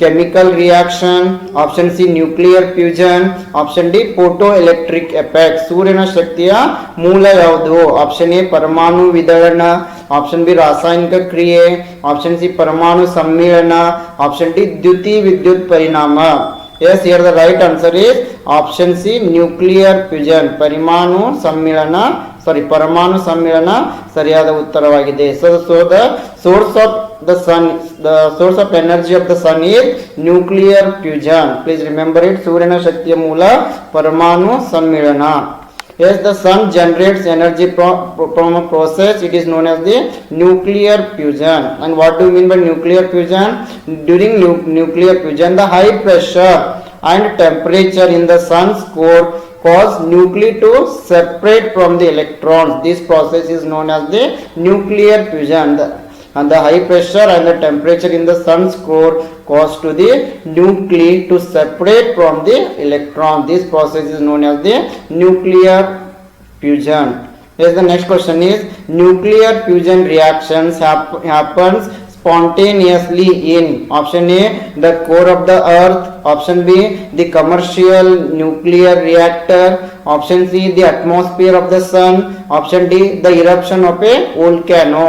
chemical reaction, option C nuclear fusion, option D photoelectric effect. ಸೂರ್ಯನ ಶಕ್ತಿಯ ಮೂಲ ಯಾವುದು? Option A ಪರಮಾಣು ವಿದಳನ, option B ರಾಸಾಯನಿಕ ಕ್ರಿಯೆ, option C ಪರಮಾಣು ಸಮ್ಮಿಳನ, option D ದ್ಯುತಿ ವಿದ್ಯುತ್ ಪರಿಣಾಮ. Yes, here the right answer is option C nuclear fusion. ಪರಮಾಣು ಸಮ್ಮಿಳನ ಸರಿಯಾದ ಉತ್ತರವಾಗಿದೆ. So the source of the sun, the source of energy of the sun is nuclear fusion. Please remember it. ಸೂರ್ಯನ ಶಕ್ತಿಯ ಮೂಲ ಪರಮಾಣು ಸಮ್ಮಿಳನ. Yes, the sun generates energy from a process. It is known as the nuclear fusion. And what do you mean by nuclear fusion? During nuclear fusion, the high pressure and temperature in the sun's core cause nuclei to separate from the electrons. This process is known as the nuclear fusion. And the high pressure and the temperature in the sun's core cause to the nuclei to separate from the electron. This process is known as the nuclear fusion. Yes, the next question is, nuclear fusion reactions happens spontaneously in option A the core of the earth, option B the commercial nuclear reactor, option C the atmosphere of the sun, option D the eruption of a volcano.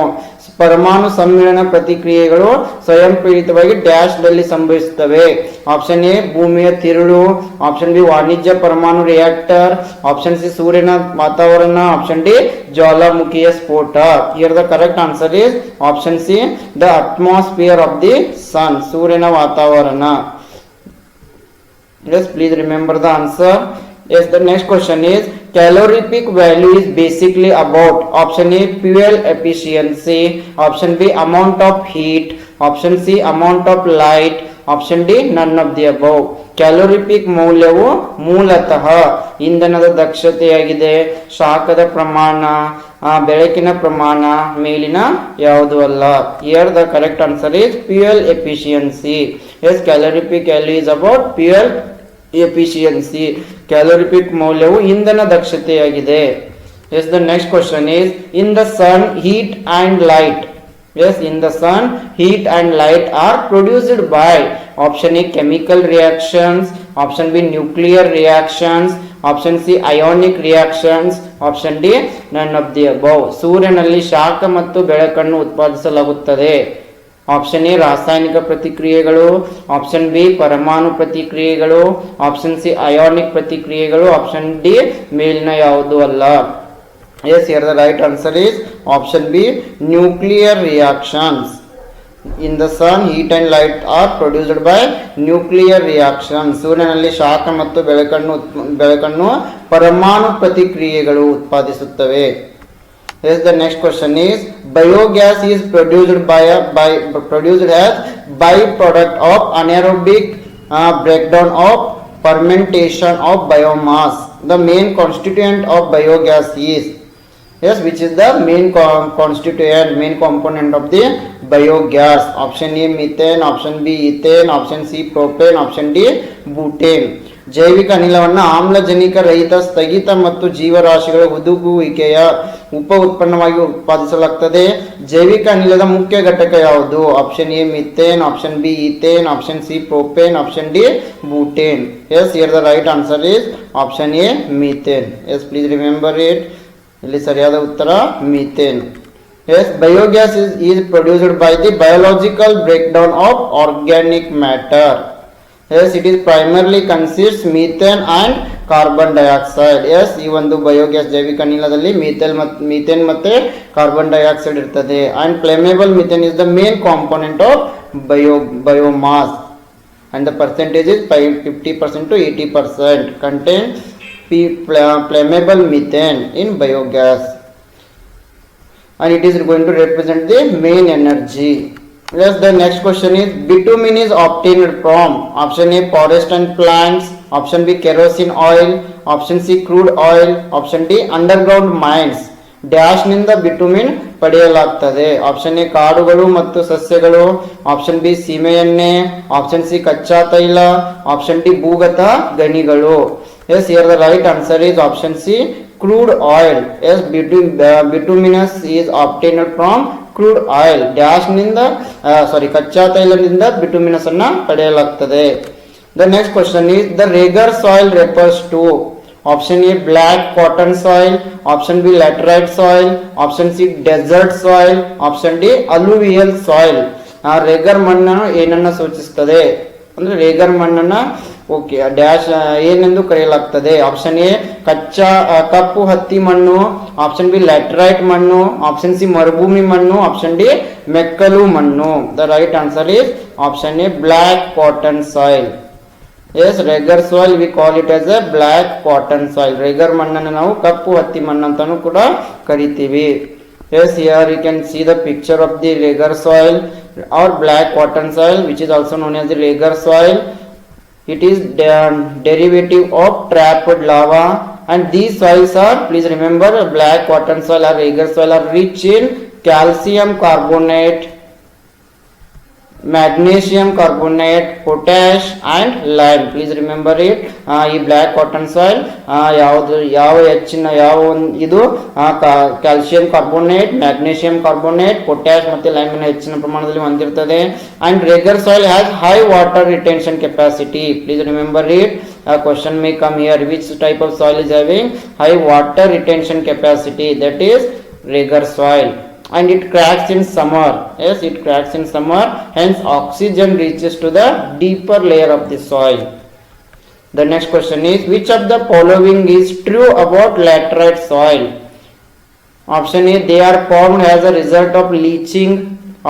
ಪರಮಾಣು ಸಮ್ಮಿಳನ ಪ್ರತಿಕ್ರಿಯೆಗಳು ಸ್ವಯಂ ಪ್ರೇರಿತವಾಗಿ dash ನಲ್ಲಿ ಸಂಭವಿಸುತ್ತವೆ. Option A ಭೂಮಿಯ ತಿರುಳು, option B ವಾಣಿಜ್ಯ ಪರಮಾಣು ರಿಯಾಕ್ಟರ್, ಆಪ್ಷನ್ ಸಿ ಸೂರ್ಯನ ವಾತಾವರಣ, ಆಪ್ಷನ್ ಡಿ ಜ್ವಾಲಾಮುಖಿಯ ಸ್ಫೋಟ. Here the correct answer is option C the atmosphere of the sun. ಸೂರ್ಯನ ವಾತಾವರಣ. Yes, please remember the answer. Yes, the next question is, calorific value is basically about option A fuel efficiency, option B amount of heat, option C amount of light, option D none of the above. Calorific ಮೌಲ್ಯವು ಮೂಲತಃ ಇಂಧನದ ದಕ್ಷತೆಯಾಗಿದೆ, ಶಾಖದ ಪ್ರಮಾಣ, ಬೆಳಕಿನ ಪ್ರಮಾಣ, ಮೇಲಿನ ಯಾವುದು ಅಲ್ಲ. Here the correct answer is fuel efficiency. Yes, calorific value is about fuel efficiency. Calorific ಮೌಲ್ಯವು ಇಂಧನ ದಕ್ಷತೆಯಾಗಿದೆ. Yes, the next question is, in the sun heat and light. Yes, in the sun heat and light are produced by option A chemical reactions, option B nuclear reactions, option C ionic reactions, option D none of the above. ಸೂರ್ಯನಲ್ಲಿ ಶಾಖ ಮತ್ತು ಬೆಳಕನ್ನು ಉತ್ಪಾದಿಸಲಾಗುತ್ತದೆ. Option A ರಾಸಾಯನಿಕ ಪ್ರತಿಕ್ರಿಯೆಗಳು, option B ಪರಮಾಣು ಪ್ರತಿಕ್ರಿಯೆಗಳು, option C ionic ಪ್ರತಿಕ್ರಿಯೆಗಳು, option D ಮೇಲಿನ ಯಾವುದು ಅಲ್ಲ. Yes, here the right answer is option B nuclear reactions. In the sun heat and light are produced by nuclear reactions. ಸೂರ್ಯನಲ್ಲಿ ಶಾಖ ಮತ್ತು ಬೆಳಕನ್ನು ಪರಮಾಣು ಪ್ರತಿಕ್ರಿಯೆಗಳು ಉತ್ಪಾದಿಸುತ್ತವೆ. Yes, the next question is, biogas is produced as byproduct of anaerobic breakdown of fermentation of biomass. The main constituent of biogas is, yes, which is the main component of the biogas? Option A methane, option B ethane, option C propane, option D butane. ಜೈವಿಕ ಅನಿಲವನ್ನು ಆಮ್ಲಜನಕ ರಹಿತ ಸ್ಥಗಿತ ಮತ್ತು ಜೀವರಾಶಿಗಳ ಹುದುಗುವಿಕೆಯ ಉಪ ಉತ್ಪನ್ನವಾಗಿ ಉತ್ಪಾದಿಸಲಾಗುತ್ತದೆ. ಜೈವಿಕ ಅನಿಲದ ಮುಖ್ಯ ಘಟಕ ಯಾವುದು? Option A methane, option B ethane, option C propane, option D butane. Yes, here the right answer is option A methane. Yes, please remember it. ಇಲ್ಲಿ ಸರಿಯಾದ ಉತ್ತರ methane. Yes, biogas is produced by the biological breakdown of organic matter. Yes, it is primarily consists methane and carbon dioxide. Yes, ಈ ಒಂದು biogas ಜೈವಿಕ ಅನಿಲದಲ್ಲಿ methane ಮತ್ತೆ carbon dioxide ಇರ್ತದೆ. and flammable methane is the main component of biomass and the percentage is 50% to 80% contain flammable methane in biogas, and it is going to represent the main energy. Yes, the next question is bitumen is obtained from option A forest and plants, option B kerosene oil, option C crude oil, option D underground mines. Dash ನಿಂದ ಬಿಟುಮಿನ್ ಪಡೆಯಲಾಗ್ತದೆ. Option A ಕಾಡುಗಳು ಮತ್ತು ಸಸ್ಯಗಳು, option B ಸೀಮೆ ಎಣ್ಣೆ, option C ಕಚ್ಚಾ ತೈಲ, option D ಭೂಗತ ಗಣಿಗಳು. Yes, here the right answer is option C crude oil. Yes, bituminous is obtained from crude oil. Dash ನಿಂದ ಕಚ್ಚಾ ತೈಲದಿಂದ ಬಿಟುಮಿನಸ್ ಅನ್ನ ಪಡೆಯಲಾಗ್ತದೆ. The next question is the Reger soil refers to option A black cotton soil, option B laterite soil, option C desert soil, option D alluvial soil. ರೇಗರ್ ಮಣ್ಣನ್ನು ಏನನ್ನ ಸೂಚಿಸುತ್ತದೆ ಅಂದ್ರೆ ರೇಗರ್ ಮಣ್ಣನ್ನ ಓಕೆ ಡ್ಯಾಶ್ ಏನೆಂದು ಕರೆಯಲಾಗ್ತದೆ. ಆಪ್ಷನ್ ಎ ಕಪ್ಪು ಹತ್ತಿ ಮಣ್ಣು, ಆಪ್ಷನ್ ಬಿ ಲ್ಯಾಟರೈಟ್ ಮಣ್ಣು, ಆಪ್ಷನ್ ಸಿ ಮರುಭೂಮಿ ಮಣ್ಣು, ಆಪ್ಷನ್ ಡಿ ಮೆಕ್ಕಲು ಮಣ್ಣು. The right answer is option A black cotton soil. Yes, regur soil we call it as a black cotton soil. Regur ಮಣ್ಣನ್ನು ನಾವು ಕಪ್ಪು ಹತ್ತಿ ಮಣ್ಣು ಅಂತಾನು ಕೂಡ ಕರಿತೀವಿ. Yes, here you can see the picture of the Reger soil or black cotton soil, which is also known as the Reger soil. It is derivative of trapped lava, and these soils are, please remember, black cotton soil or Reger soil are rich in calcium carbonate, magnesium carbonate, potash and lime. Please remember it. ಈ black cotton soil ಇದು calcium carbonate, magnesium carbonate, potash ಮತ್ತು lime ಹೆಚ್ಚಿನ ಪ್ರಮಾಣದಲ್ಲಿ ಹೊಂದಿರುತ್ತದೆ. And regur soil has high water retention capacity. Please remember it. Question may come here. Which type of soil is having high water retention capacity? That is regur soil. And it cracks in summer. Yes, it cracks in summer, hence oxygen reaches to the deeper layer of the soil. The next question is which of the following is true about laterite soil? Option A, they are formed as a result of leaching.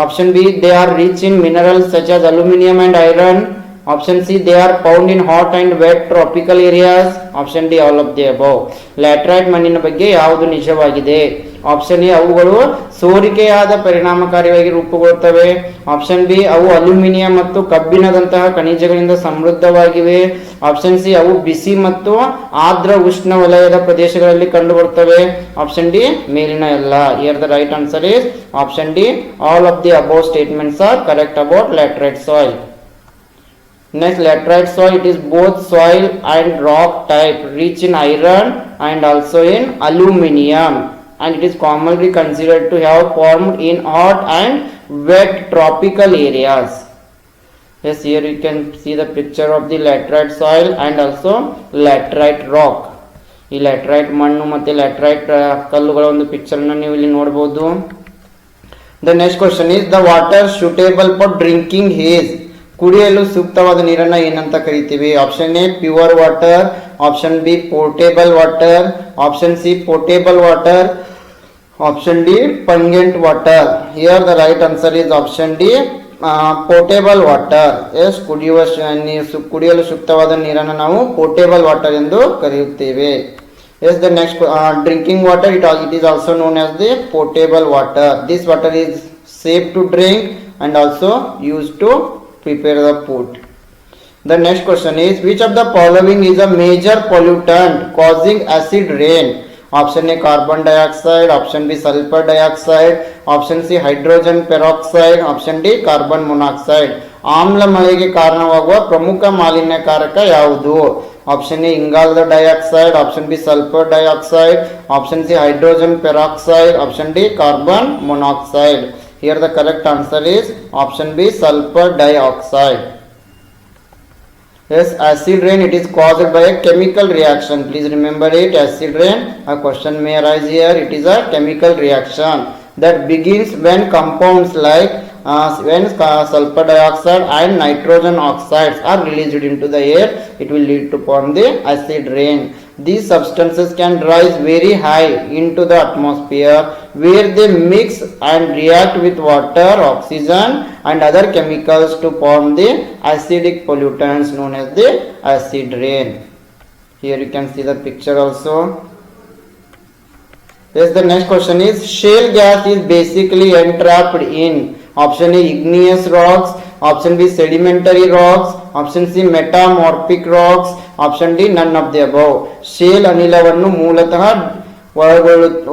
Option B, they are rich in minerals such as aluminium and iron. Option C, they are found in hot and wet tropical areas. Option D, all of the above. Laterite ಮಣ್ಣಿನ ಬಗ್ಗೆ ಯಾವುದು ನಿಜವಾಗಿದೆ? Option A, ಅವುಗಳು ಸೋರಿಕೆಯಾದ ಪರಿಣಾಮಕಾರಿಯಾಗಿ ರೂಪುಗೊಳ್ಳುತ್ತವೆ. Option B, ಅವು aluminium ಮತ್ತು ಕಬ್ಬಿಣದಂತಹ ಖನಿಜಗಳಿಂದ ಸಮೃದ್ಧವಾಗಿವೆ. Option C, ಅವು ಬಿಸಿ ಮತ್ತು ಆರ್ದ್ರ ಉಷ್ಣ ವಲಯದ ಪ್ರದೇಶಗಳಲ್ಲಿ ಕಂಡುಬರುತ್ತವೆ. ಆಪ್ಷನ್ ಡಿ, ಮೇಲಿನ ಎಲ್ಲ. Here the right answer is option D, all of the above statements are correct about laterite soil. Next, laterite soil, it is both soil and rock type, rich in iron and also in aluminium, and it is commonly considered to have formed in hot and wet tropical areas. Yes, here you can see the picture of the laterite soil and also laterite rock. ಈ laterite ಮಣ್ಣು ಮತ್ತು laterite ಕಲ್ಲುಗಳ ಒಂದು picture ಅನ್ನು ನೀವು ಇಲ್ಲಿ ನೋಡಬಹುದು. The next question is the water suitable for drinking is, ಕುಡಿಯಲು ಸೂಕ್ತವಾದ ನೀರನ್ನ ಏನಂತ ಕರಿತೀವಿ? Option A pure water, option B portable water, option C portable water, option D pungent water. Here the right answer is option D portable water. Yes, ಕುಡಿಯಲು ಸೂಕ್ತವಾದ ನೀರನ್ನು ನಾವು portable water ಎಂದು ಕರೆಯುತ್ತೇವೆ. Yes, the next drinking water, it is also known as the potable water. This water is safe to drink and also used to prepare the food. The next question is which of the following is a major pollutant causing acid rain? Option A, carbon dioxide, option B, sulfur dioxide, option C, hydrogen peroxide, option D, carbon monoxide. ಆಮ್ಲ ಮಳೆಗೆ ಕಾರಣವಾಗುವ ಪ್ರಮುಖ ಮಾಲಿನ್ಯಕಾರಕ ಯಾವುದು? Option A ಇಂಗಾಲದ dioxide, option B sulphur dioxide, option C hydrogen peroxide, option D carbon monoxide. Here the correct answer is option B, sulfur dioxide. Yes, acid rain, it is caused by a chemical reaction. Please remember it. Acid rain, a question may arise here. It is a chemical reaction that begins when compounds like when sulfur dioxide and nitrogen oxides are released into the air. It will lead to form the acid rain. These substances can rise very high into the atmosphere where they mix and react with water, oxygen and other chemicals to form the acidic pollutants known as the acid rain. Here you can see the picture also. Yes, the next question is shale gas is basically entrapped in option A igneous rocks, option B sedimentary rocks, option C metamorphic rocks, option D none of the above. Shale ಅನಿಲವನ್ನು ಮೂಲತಃ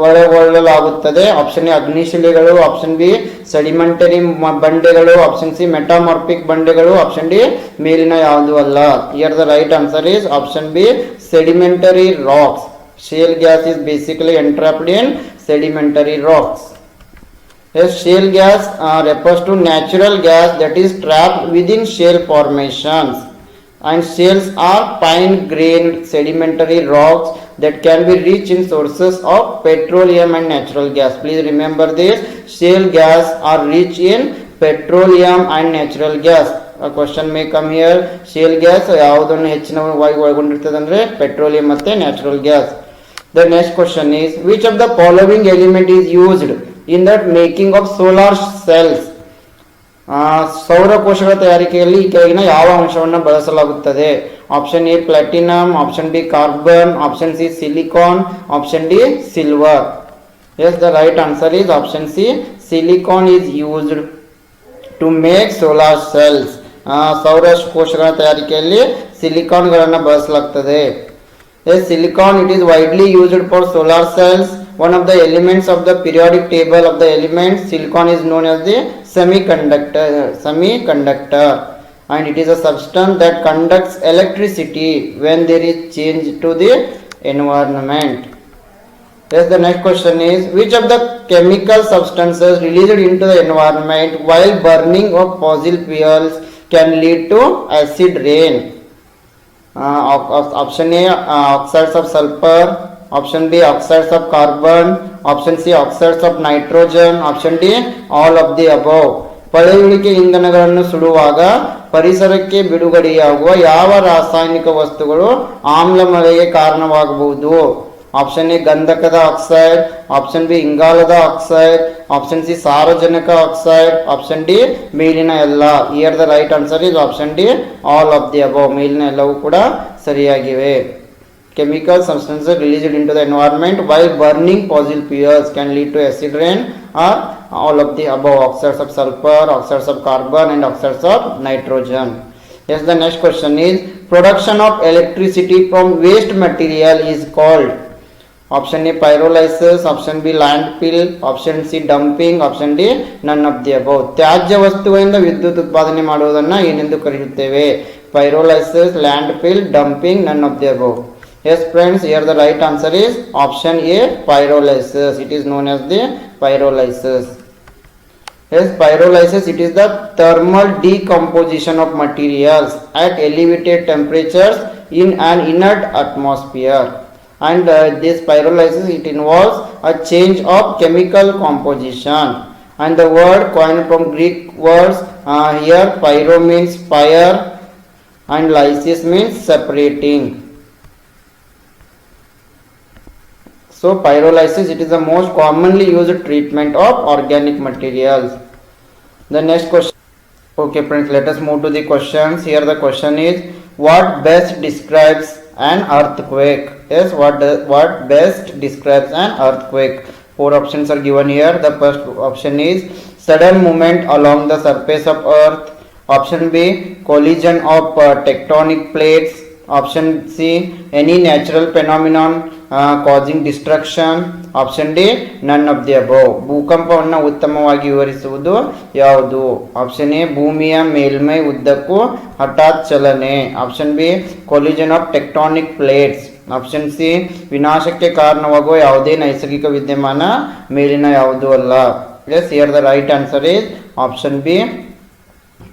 ಒಳಗೊಳ್ಳಲಾಗುತ್ತದೆ. Option A ಅಗ್ನಿಶಿಲೆಗಳು, option B sedimentary ಬಂಡೆಗಳು, option C metamorphic ಬಂಡೆಗಳು, option D ಮೇಲಿನ ಯಾವುದು ಅಲ್ಲ. Here the right answer is option B sedimentary rocks. Shale gas is basically entrapped in sedimentary rocks. Yes, shale gas refers to natural gas that is trapped within shale formations, and shales are fine-grained sedimentary rocks that can be rich in sources of petroleum and natural gas. Please remember this, shale gas are rich in petroleum and natural gas. A question may come here, shale gas ಯಾವುದನ್ನು ಹೆಚ್ಚಿನವಾಗಿ ಒಳಗೊಂಡಿರ್ತದೆ ಅಂದ್ರೆ petroleum ಮತ್ತೆ natural gas. The next question is which of the following element is used in the making of solar cells? ಸೌರ ಕೋಶಗಳ ತಯಾರಿಕೆಯಲ್ಲಿ ಈ ಕೆಳಗಿನ ಯಾವ ಅಂಶವನ್ನು ಬಳಸಲಾಗುತ್ತದೆ? Option A platinum, option B carbon, option C silicon, option D silver. Yes, the right answer is option C silicon is used to make solar cells. ಸೌರ ಕೋಶಗಳ ತಯಾರಿಕೆಯಲ್ಲಿ ಸಿಲಿಕಾನ್ಗಳನ್ನು ಬಳಸಲಾಗುತ್ತದೆ. Yes, silicon it is widely used for solar cells. One of the elements of the periodic table of the elements, silicon is known as the semiconductor, and it is a substance that conducts electricity when there is change to the environment. Yes, the next question is which of the chemical substances released into the environment while burning of fossil fuels can lead to acid rain? Option A oxides of sulfur, option B oxides of carbon, option C oxides of nitrogen, option D all of the above. ಪಳೆಯುಳಿಕೆ ಇಂಧನಗಳನ್ನು ಸುಡುವಾಗ ಪರಿಸರಕ್ಕೆ ಬಿಡುಗಡೆಯಾಗುವ ಯಾವ ರಾಸಾಯನಿಕ ವಸ್ತುಗಳು ಆಮ್ಲಮಳೆಗೆ ಕಾರಣವಾಗಬಹುದು? Option A ಗಂಧಕದ oxide, option B ಇಂಗಾಲದ oxide, option C ಸಾರಜನಕ ಆಕ್ಸೈಡ್, ಆಪ್ಷನ್ ಡಿ ಮೇಲಿನ ಎಲ್ಲ. Here the right answer is option D all of the above. ಮೇಲಿನ ಎಲ್ಲವೂ ಕೂಡ ಸರಿಯಾಗಿವೆ. Chemical substances released into the environment while burning fossil fuels can lead to acid rain or all of the above, oxides of sulfur, oxides of carbon and oxides of nitrogen. Yes, the next question is production of electricity from waste material is called. Option A pyrolysis, option B landfill, option C dumping, option D none of the above. ತ್ಯಾಜ್ಯ ವಸ್ತುವಿನಿಂದ ವಿದ್ಯುತ್ ಉತ್ಪಾದನೆ ಮಾಡುವುದನ್ನು ಏನೆಂದು ಕರೆಯುತ್ತೇವೆ? pyrolysis, landfill, dumping, none of the above. Yes friends, here the right answer is option A pyrolysis. It is known as the pyrolysis. Yes, pyrolysis it is the thermal decomposition of materials at elevated temperatures in an inert atmosphere. And this pyrolysis it involves a change of chemical composition, and the word coined from Greek words here pyro means fire and lysis means separating. So pyrolysis it is the most commonly used treatment of organic materials. The next question. Okay friends, let us move to the questions. Here the question is what best describes an earthquake? Yes, what best describes an earthquake? Four options are given here. The first option is sudden movement along the surface of earth. Option B collision of tectonic plates. Option C any natural phenomenon causing destruction. Option D none of the above. ಭೂಕಂಪವನ್ನು ಉತ್ತಮವಾಗಿ ವಿವರಿಸುವುದು ಯಾವುದು? Option A ಭೂಮಿಯ ಮೇಲ್ಮೈ ಉದ್ದಕ್ಕೂ ಹಠಾತ್ ಚಲನೆ. Option B collision of tectonic plates. Option C ವಿನಾಶಕ್ಕೆ ಕಾರಣವಾಗುವ ಯಾವುದೇ ನೈಸರ್ಗಿಕ ವಿದ್ಯಮಾನ ಮೇಲಿನ ಯಾವುದೂ ಅಲ್ಲ. Yes, here the right answer is option B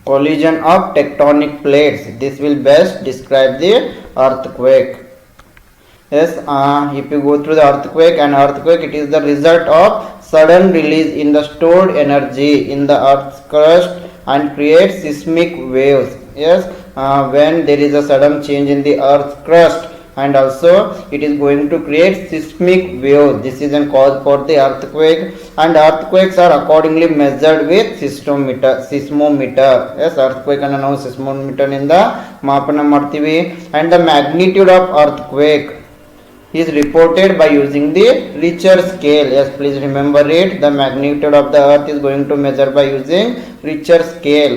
collision of tectonic plates. This will best describe the earthquake. Yes, if you go through the earthquake, an earthquake it is the result of sudden release in the stored energy in the earth's crust and creates seismic waves. Yes, when there is a sudden change in the earth's crust and also it is going to create seismic waves. This is a cause for the earthquake, and earthquakes are accordingly measured with seismometer. Yes, earthquake ಅನ್ನು ನಾವು seismometer ನಿಂದ ಮಾಪನ ಮಾಡ್ತೀವಿ. And the magnitude of earthquake is reported by using the Richter scale. Yes, please remember it. The magnitude of the earth is going to measure by using Richter scale.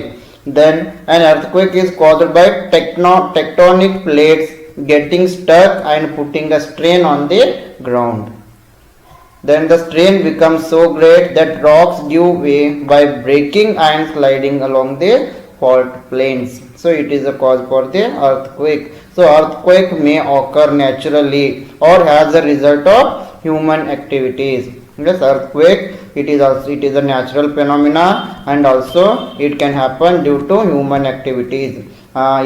Then an earthquake is caused by tectonic plates getting stuck and putting a strain on the ground. Then the strain becomes so great that rocks give way by breaking and sliding along the fault plains. So it is a cause for the earthquake. So earthquake may occur naturally or as a result of human activities. Yes, earthquake it is a natural phenomena, and also it can happen due to human activities.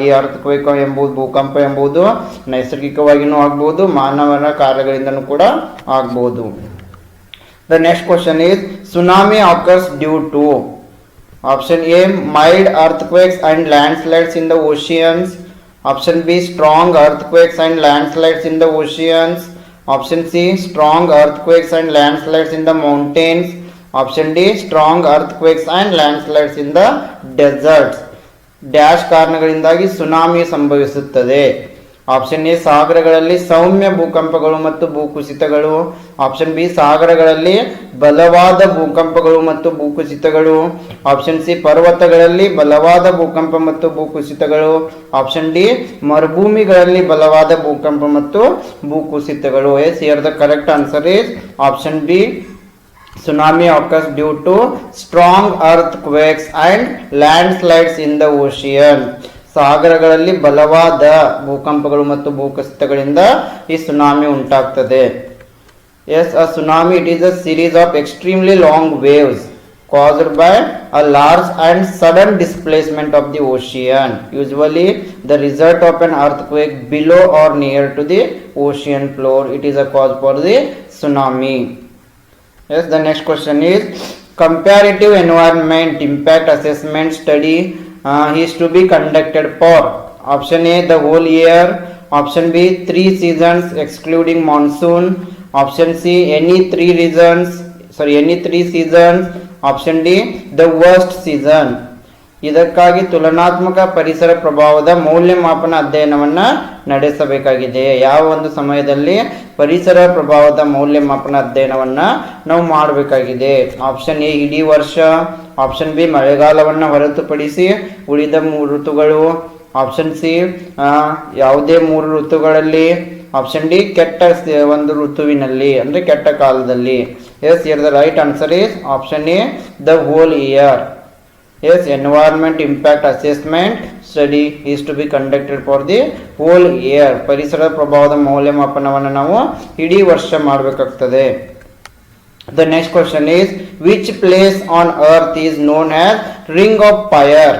ಈ earthquake ಎಂಬುದು ಭೂಕಂಪ ಎಂಬುದು ನೈಸರ್ಗಿಕವಾಗಿಯೂ ಆಗ್ಬೋದು, ಮಾನವನ ಕಾರ್ಯಗಳಿಂದನೂ ಕೂಡ ಆಗ್ಬೋದು. The next question is tsunami occurs due to option A mild earthquakes and landslides in the oceans, option B strong earthquakes and landslides in the oceans, option C strong earthquakes and landslides in the mountains, option D strong earthquakes and landslides in the deserts. Dash ಕಾರಣಗಳಿಂದಾಗಿ tsunami ಸಂಭವಿಸುತ್ತದೆ. Option A ಸಾಗರಗಳಲ್ಲಿ ಸೌಮ್ಯ ಭೂಕಂಪಗಳು ಮತ್ತು ಭೂಕುಸಿತಗಳು, option B ಸಾಗರಗಳಲ್ಲಿ ಬಲವಾದ ಭೂಕಂಪಗಳು ಮತ್ತು ಭೂಕುಸಿತಗಳು, option C ಪರ್ವತಗಳಲ್ಲಿ ಬಲವಾದ ಭೂಕಂಪ ಮತ್ತು ಭೂಕುಸಿತಗಳು, option D ಮರುಭೂಮಿಗಳಲ್ಲಿ ಬಲವಾದ ಭೂಕಂಪ ಮತ್ತು ಭೂಕುಸಿತಗಳು. Yes, here the correct answer is option B. Tsunami occurs due to strong earthquakes and landslides in the ocean. ಸಾಗರಗಳಲ್ಲಿ ಬಲವಾದ ಭೂಕಂಪಗಳು ಮತ್ತು ಭೂಕುಸಿತಗಳಿಂದ ಈ ಸುನಾಮಿ ಉಂಟಾಗ್ತದೆ. Yes, a tsunami it is a series of extremely long waves caused by a large and sudden displacement of the ocean, usually the result of an earthquake below or near to the ocean floor. It is a cause for the tsunami. Yes, the next question is comparative environment impact assessment study is to be conducted for option A the whole year, option B 3 seasons excluding monsoon, option C any 3 seasons, option D the worst season. ಇದಕ್ಕಾಗಿ ತುಲನಾತ್ಮಕ ಪರಿಸರ ಪ್ರಭಾವದ ಮೌಲ್ಯಮಾಪನ ಅಧ್ಯಯನವನ್ನು ನಡೆಸಬೇಕಾಗಿದೆ. ಯಾವ ಒಂದು ಸಮಯದಲ್ಲಿ ಪರಿಸರ ಪ್ರಭಾವದ ಮೌಲ್ಯಮಾಪನ ಅಧ್ಯಯನವನ್ನು ನಾವು ಮಾಡಬೇಕಾಗಿದೆ? ಆಪ್ಷನ್ ಎ ಇಡೀ ವರ್ಷ, ಆಪ್ಷನ್ ಬಿ ಮಳೆಗಾಲವನ್ನು ಹೊರತುಪಡಿಸಿ ಉಳಿದ 3 ಋತುಗಳು, ಆಪ್ಷನ್ ಸಿ ಯಾವುದೇ 3 ಋತುಗಳಲ್ಲಿ, ಆಪ್ಷನ್ ಡಿ ಕೆಟ್ಟ ಒಂದು ಋತುವಿನಲ್ಲಿ ಅಂದರೆ ಕೆಟ್ಟ ಕಾಲದಲ್ಲಿ. Yes, here the right answer is option A the whole year. Yes, environment impact assessment study is to be conducted for the whole year. ಪರಿಸರ ಪ್ರಭಾವದ ಮೌಲ್ಯಮಾಪನವನ್ನು ನಾವು ಇಡೀ ವರ್ಷ ಮಾಡಬೇಕಾಗ್ತದೆ. The next question is which place on earth is known as ring of fire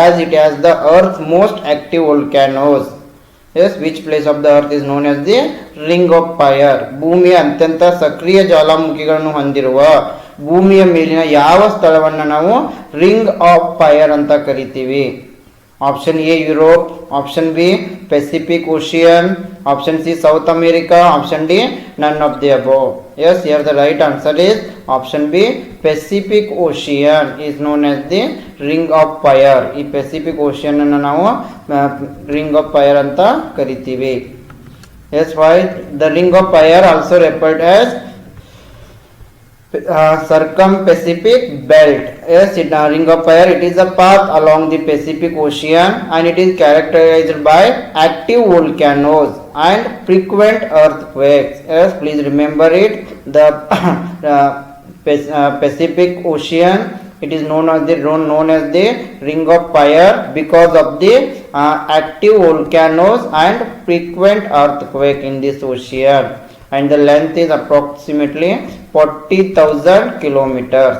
as it has the earth's most active volcanoes? Yes, which place of the earth is known as the ring of fire? ಭೂಮಿಯ ಅತ್ಯಂತ ಸಕ್ರಿಯ ಜ್ವಾಲಾಮುಖಿಗಳನ್ನು ಹೊಂದಿರುವ ಭೂಮಿಯ ಮೇಲಿನ ಯಾವ ಸ್ಥಳವನ್ನು ನಾವು ring of fire ಅಂತ ಕರಿತೀವಿ? Option A Europe, option B Pacific Ocean, option C South America, option D none of the above. Yes, here the right answer is option B Pacific Ocean is known as the ring of fire. ಈ Pacific Ocean ಅನ್ನು ನಾವು ring of fire ಅಂತ ಕರಿತೀವಿ. Yes, why the ring of fire also referred as circum-Pacific belt. Yes, ring of fire it is a path along the Pacific Ocean and it is characterized by active volcanoes and frequent earthquakes. Yes, please remember it. The Pacific Ocean it is known as the ring of fire because of the active volcanoes and frequent earthquake in this ocean, and the length is approximately 40,000 kilometers.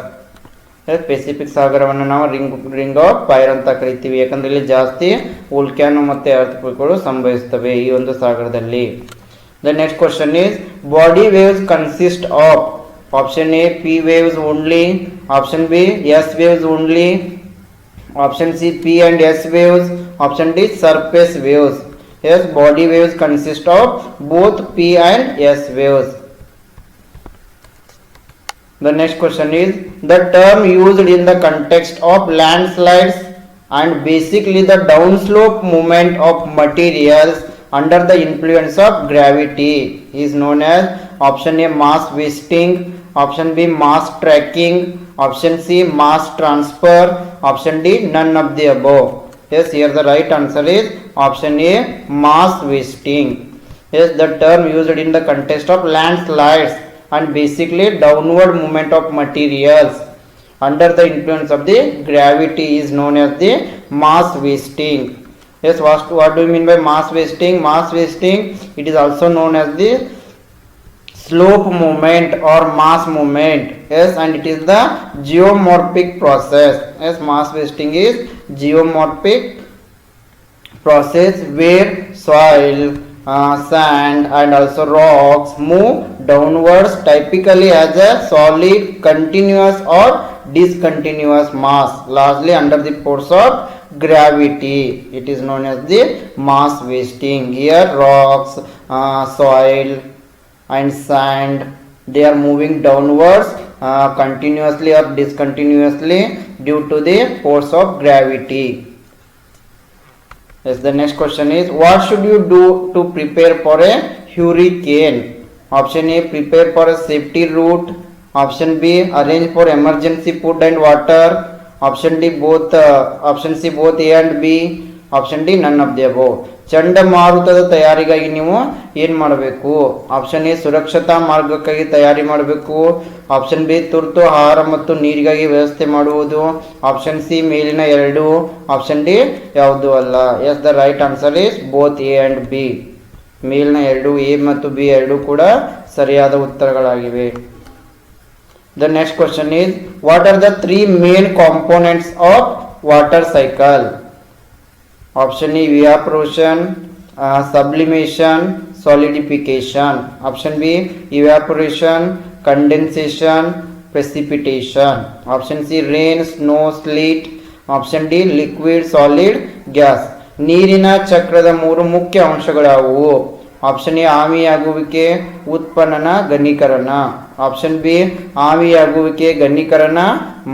Pacific ಸಾಗರವನ್ನು ನಾವು ring of fire ಅಂತ ಕರಿತೀವಿ, ಯಾಕಂದ್ರೆ ಇಲ್ಲಿ ಜಾಸ್ತಿ volcano ಮತ್ತೆ ಅರ್ಥಕ್ವೇಕ್ಗಳು ಸಂಭವಿಸ್ತವೆ ಈ ಒಂದು ಸಾಗರದಲ್ಲಿ. The next question is body waves consist of option A P waves only, option B S waves only, option C P and S waves, option D surface waves. Yes, body waves consist of both P and S waves. The next question is the term used in the context of landslides and basically the downslope movement of materials under the influence of gravity is known as option A mass wasting, option B mass tracking, option C mass transfer, option D none of the above. Yes, here the right answer is option A mass wasting. Yes, the term used in the context of landslides and basically downward movement of materials under the influence of the gravity is known as the mass wasting. Yes, what do you mean by mass wasting? Mass wasting, it is also known as the slope movement or mass movement. Yes, and it is the geomorphic process. Yes, mass wasting is geomorphic process where soil, sand and also rocks move downwards typically as a solid, continuous or discontinuous mass largely under the force of gravity. It is known as the mass wasting. Here rocks, soil and sand, they are moving downwards continuously or discontinuously due to the force of gravity. Yes, the next question is what should you do to prepare for a hurricane? Option A prepare for a safety route, option B arrange for emergency food and water, option D both option C both A and B, option D none of the above. ಚಂಡಮಾರುತದ ತಯಾರಿಗಾಗಿ ನೀವು ಏನು ಮಾಡಬೇಕು? Option A ಸುರಕ್ಷತಾ ಮಾರ್ಗಕ್ಕಾಗಿ ತಯಾರಿ ಮಾಡಬೇಕು, option B ತುರ್ತು ಆಹಾರ ಮತ್ತು ನೀರಿಗಾಗಿ ವ್ಯವಸ್ಥೆ ಮಾಡುವುದು, ಆಪ್ಷನ್ ಸಿ ಮೇಲಿನ ಎರಡು, ಆಪ್ಷನ್ ಡಿ ಯಾವುದು ಅಲ್ಲ. Yes, the right answer is both A and B. ಮೇಲಿನ ಎರಡು ಎ ಮತ್ತು ಬಿ ಎರಡು ಕೂಡ ಸರಿಯಾದ ಉತ್ತರಗಳಾಗಿವೆ. The next question is what are the 3 main components of water cycle? Option A evaporation, sublimation, solidification. Option B evaporation, condensation, precipitation. Option C rain, snow, sleet. Option D liquid, solid, gas. ನೀರಿನ ಚಕ್ರದ 3 ಮುಖ್ಯ ಅಂಶಗಳಾವುವು? Option A ಆವಿಯಾಗುವಿಕೆ, ಉತ್ಪನ್ನನ ಘನೀಕರಣ. Option B ಆವಿಯಾಗುವಿಕೆ, ಘನೀಕರಣ,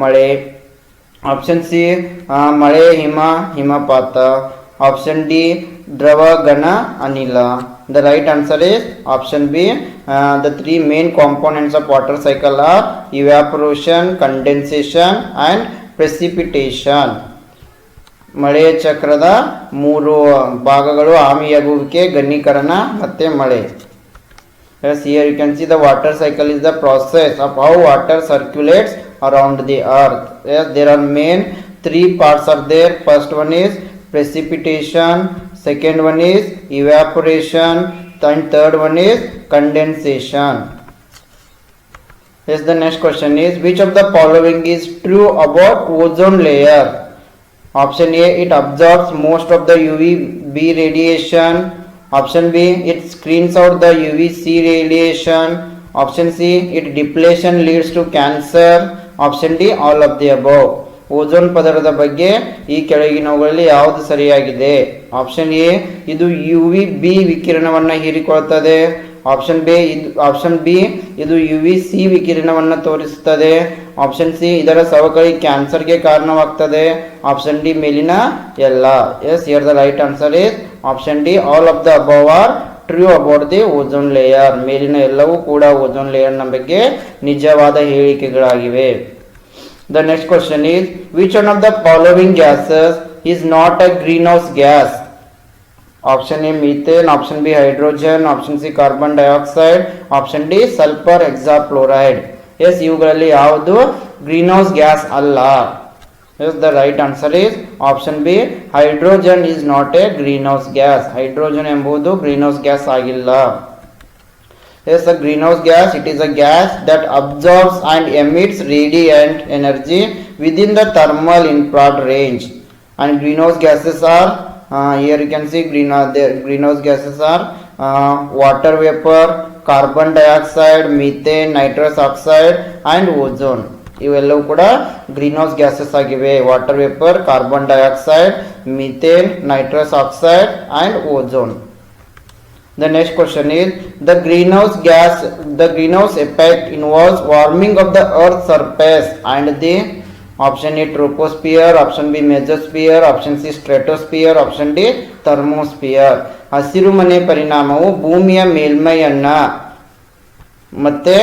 ಮಳೆ. Option C ಮಳೆ, ಹಿಮಪಾತ. Option D ದ್ರವ, ಘನ, ಅನಿಲ. The right answer is option B. The 3 main components of water cycle are evaporation, condensation and precipitation. ಮಳೆಯ ಚಕ್ರದ 3 ಭಾಗಗಳು ಆವಿಯಾಗುವಿಕೆ, ಘನೀಕರಣ ಮತ್ತೆ ಮಳೆ. Yes, here you can see the water cycle is the process of how water circulates around the earth. Yes, there are main 3 parts are there. First one is precipitation, second one is evaporation, and third one is condensation. Yes, the next question is which of the following is true about ozone layer? Option A it absorbs most of the UVB radiation. Option B it screens out the UVC radiation. Option C it depletion leads to cancer. Option D all of the above. Ozone ಪದರದ ಬಗ್ಗೆ ಈ ಕೆಳಗಿನವುಗಳಲ್ಲಿ ಯಾವುದು ಸರಿಯಾಗಿದೆ? Option A ಇದು UVB ವಿಕಿರಣವನ್ನು ಹೀರಿಕೊಳ್ಳುತ್ತದೆ. Option B ಇದು UVC ವಿಕಿರಣವನ್ನು ತೋರಿಸುತ್ತದೆ. ಆಪ್ಷನ್ ಸಿ ಇದರ ಸವಕಳಿ ಕ್ಯಾನ್ಸರ್ಗೆ ಕಾರಣವಾಗ್ತದೆ. ಆಪ್ಷನ್ ಡಿ ಮೇಲಿನ ಎಲ್ಲ. Yes, here the right answer is option D all of the above are true about the ozone layer. ಮೇಲಿನ ಎಲ್ಲವೂ ಕೂಡ ಓಝೋನ್ ಲೇಯರ್ನ ಬಗ್ಗೆ ನಿಜವಾದ ಹೇಳಿಕೆಗಳಾಗಿವೆ. The next question is which one of the following gases is not a greenhouse gas? Option A methane, option B hydrogen, option C carbon dioxide, option D sulfur hexafluoride. Yes, ಇವುಗಳಲ್ಲಿ ಯಾವುದು greenhouse gas ಅಲ್ಲ? Yes, the right answer is option B hydrogen is not a greenhouse gas. hydrogen ಎಂಬುದು greenhouse gas ಆಗಿಲ್ಲ. Yes, a greenhouse gas, it is a gas that absorbs and emits radiant energy within the thermal infrared range. And greenhouse gases are, here you can see greenhouse gases are water vapor, carbon dioxide, methane, nitrous oxide and ozone. ಇವೆಲ್ಲವೂ ಕೂಡ greenhouse gases ಆಗಿವೆ. Water vapour, carbon dioxide, methane, nitrous oxide and ozone. The next question is the greenhouse effect involves warming of the earth's surface and the option A troposphere, option B mesosphere, option C stratosphere, option D thermosphere. ಹಸಿರು ಮನೆ ಪರಿಣಾಮವು ಭೂಮಿಯ ಮೇಲ್ಮೈಯನ್ನ ಮತ್ತೆ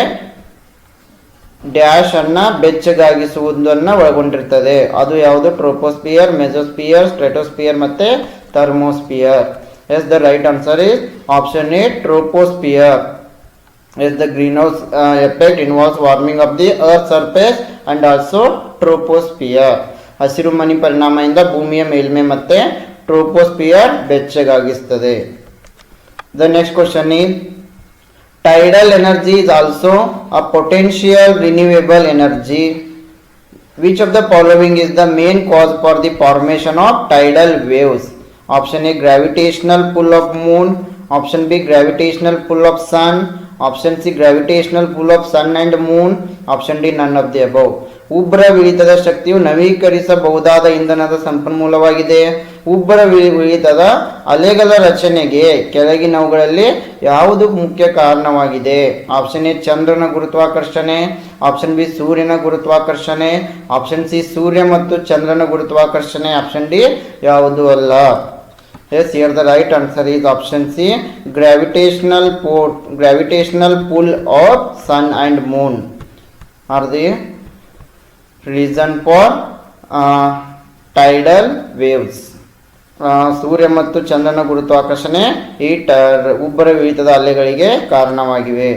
dash ಅನ್ನ ಬೆಚ್ಚಗಾಗಿಸುವುದನ್ನು ಒಳಗೊಂಡಿರ್ತದೆ. ಅದು ಯಾವುದು? Troposphere, mesosphere, ಸ್ಟ್ರೆಟೋಸ್ಪಿಯರ್ ಮತ್ತೆ thermosphere. Yes, the right answer is option A troposphere. Yes, the greenhouse effect involves warming of the earth surface and also troposphere. ಹಸಿರು ಮನೆ ಪರಿಣಾಮದಿಂದ ಭೂಮಿಯ ಮೇಲ್ಮೈ ಮತ್ತೆ troposphere ಬೆಚ್ಚಗಾಗಿಸುತ್ತದೆ. The next question is tidal energy is also a potential renewable energy. Which of the following is the main cause for the formation of tidal waves? Option A gravitational pull of moon, option B gravitational pull of sun, option C gravitational pull of sun and moon, option D none of the above. ಉಬ್ಬರ ಇಳಿತದ ಶಕ್ತಿಯು ನವೀಕರಿಸಬಹುದಾದ ಇಂಧನದ ಸಂಪನ್ಮೂಲವಾಗಿದೆ. ಉಬ್ಬರ ಇಳಿತದ ಅಲೆಗಳ ರಚನೆಗೆ ಕೆಳಗಿನವುಗಳಲ್ಲಿ ಯಾವುದು ಮುಖ್ಯ ಕಾರಣವಾಗಿದೆ? ಆಪ್ಷನ್ ಎ ಚಂದ್ರನ ಗುರುತ್ವಾಕರ್ಷಣೆ, ಆಪ್ಷನ್ ಬಿ ಸೂರ್ಯನ ಗುರುತ್ವಾಕರ್ಷಣೆ, ಆಪ್ಷನ್ ಸಿ ಸೂರ್ಯ ಮತ್ತು ಚಂದ್ರನ ಗುರುತ್ವಾಕರ್ಷಣೆ, ಆಪ್ಷನ್ ಡಿ ಯಾವುದು ಅಲ್ಲ. Yes, here the right answer is option C gravitational pull of sun and moon are the reason for tidal waves. ಸೂರ್ಯ ಮತ್ತು ಚಂದ್ರನ ಗುರುತ್ವಾಕರ್ಷಣೆ ಈ ಉಬ್ಬರ ಇಳಿತದ ಅಲೆಗಳಿಗೆ ಕಾರಣವಾಗಿವೆ.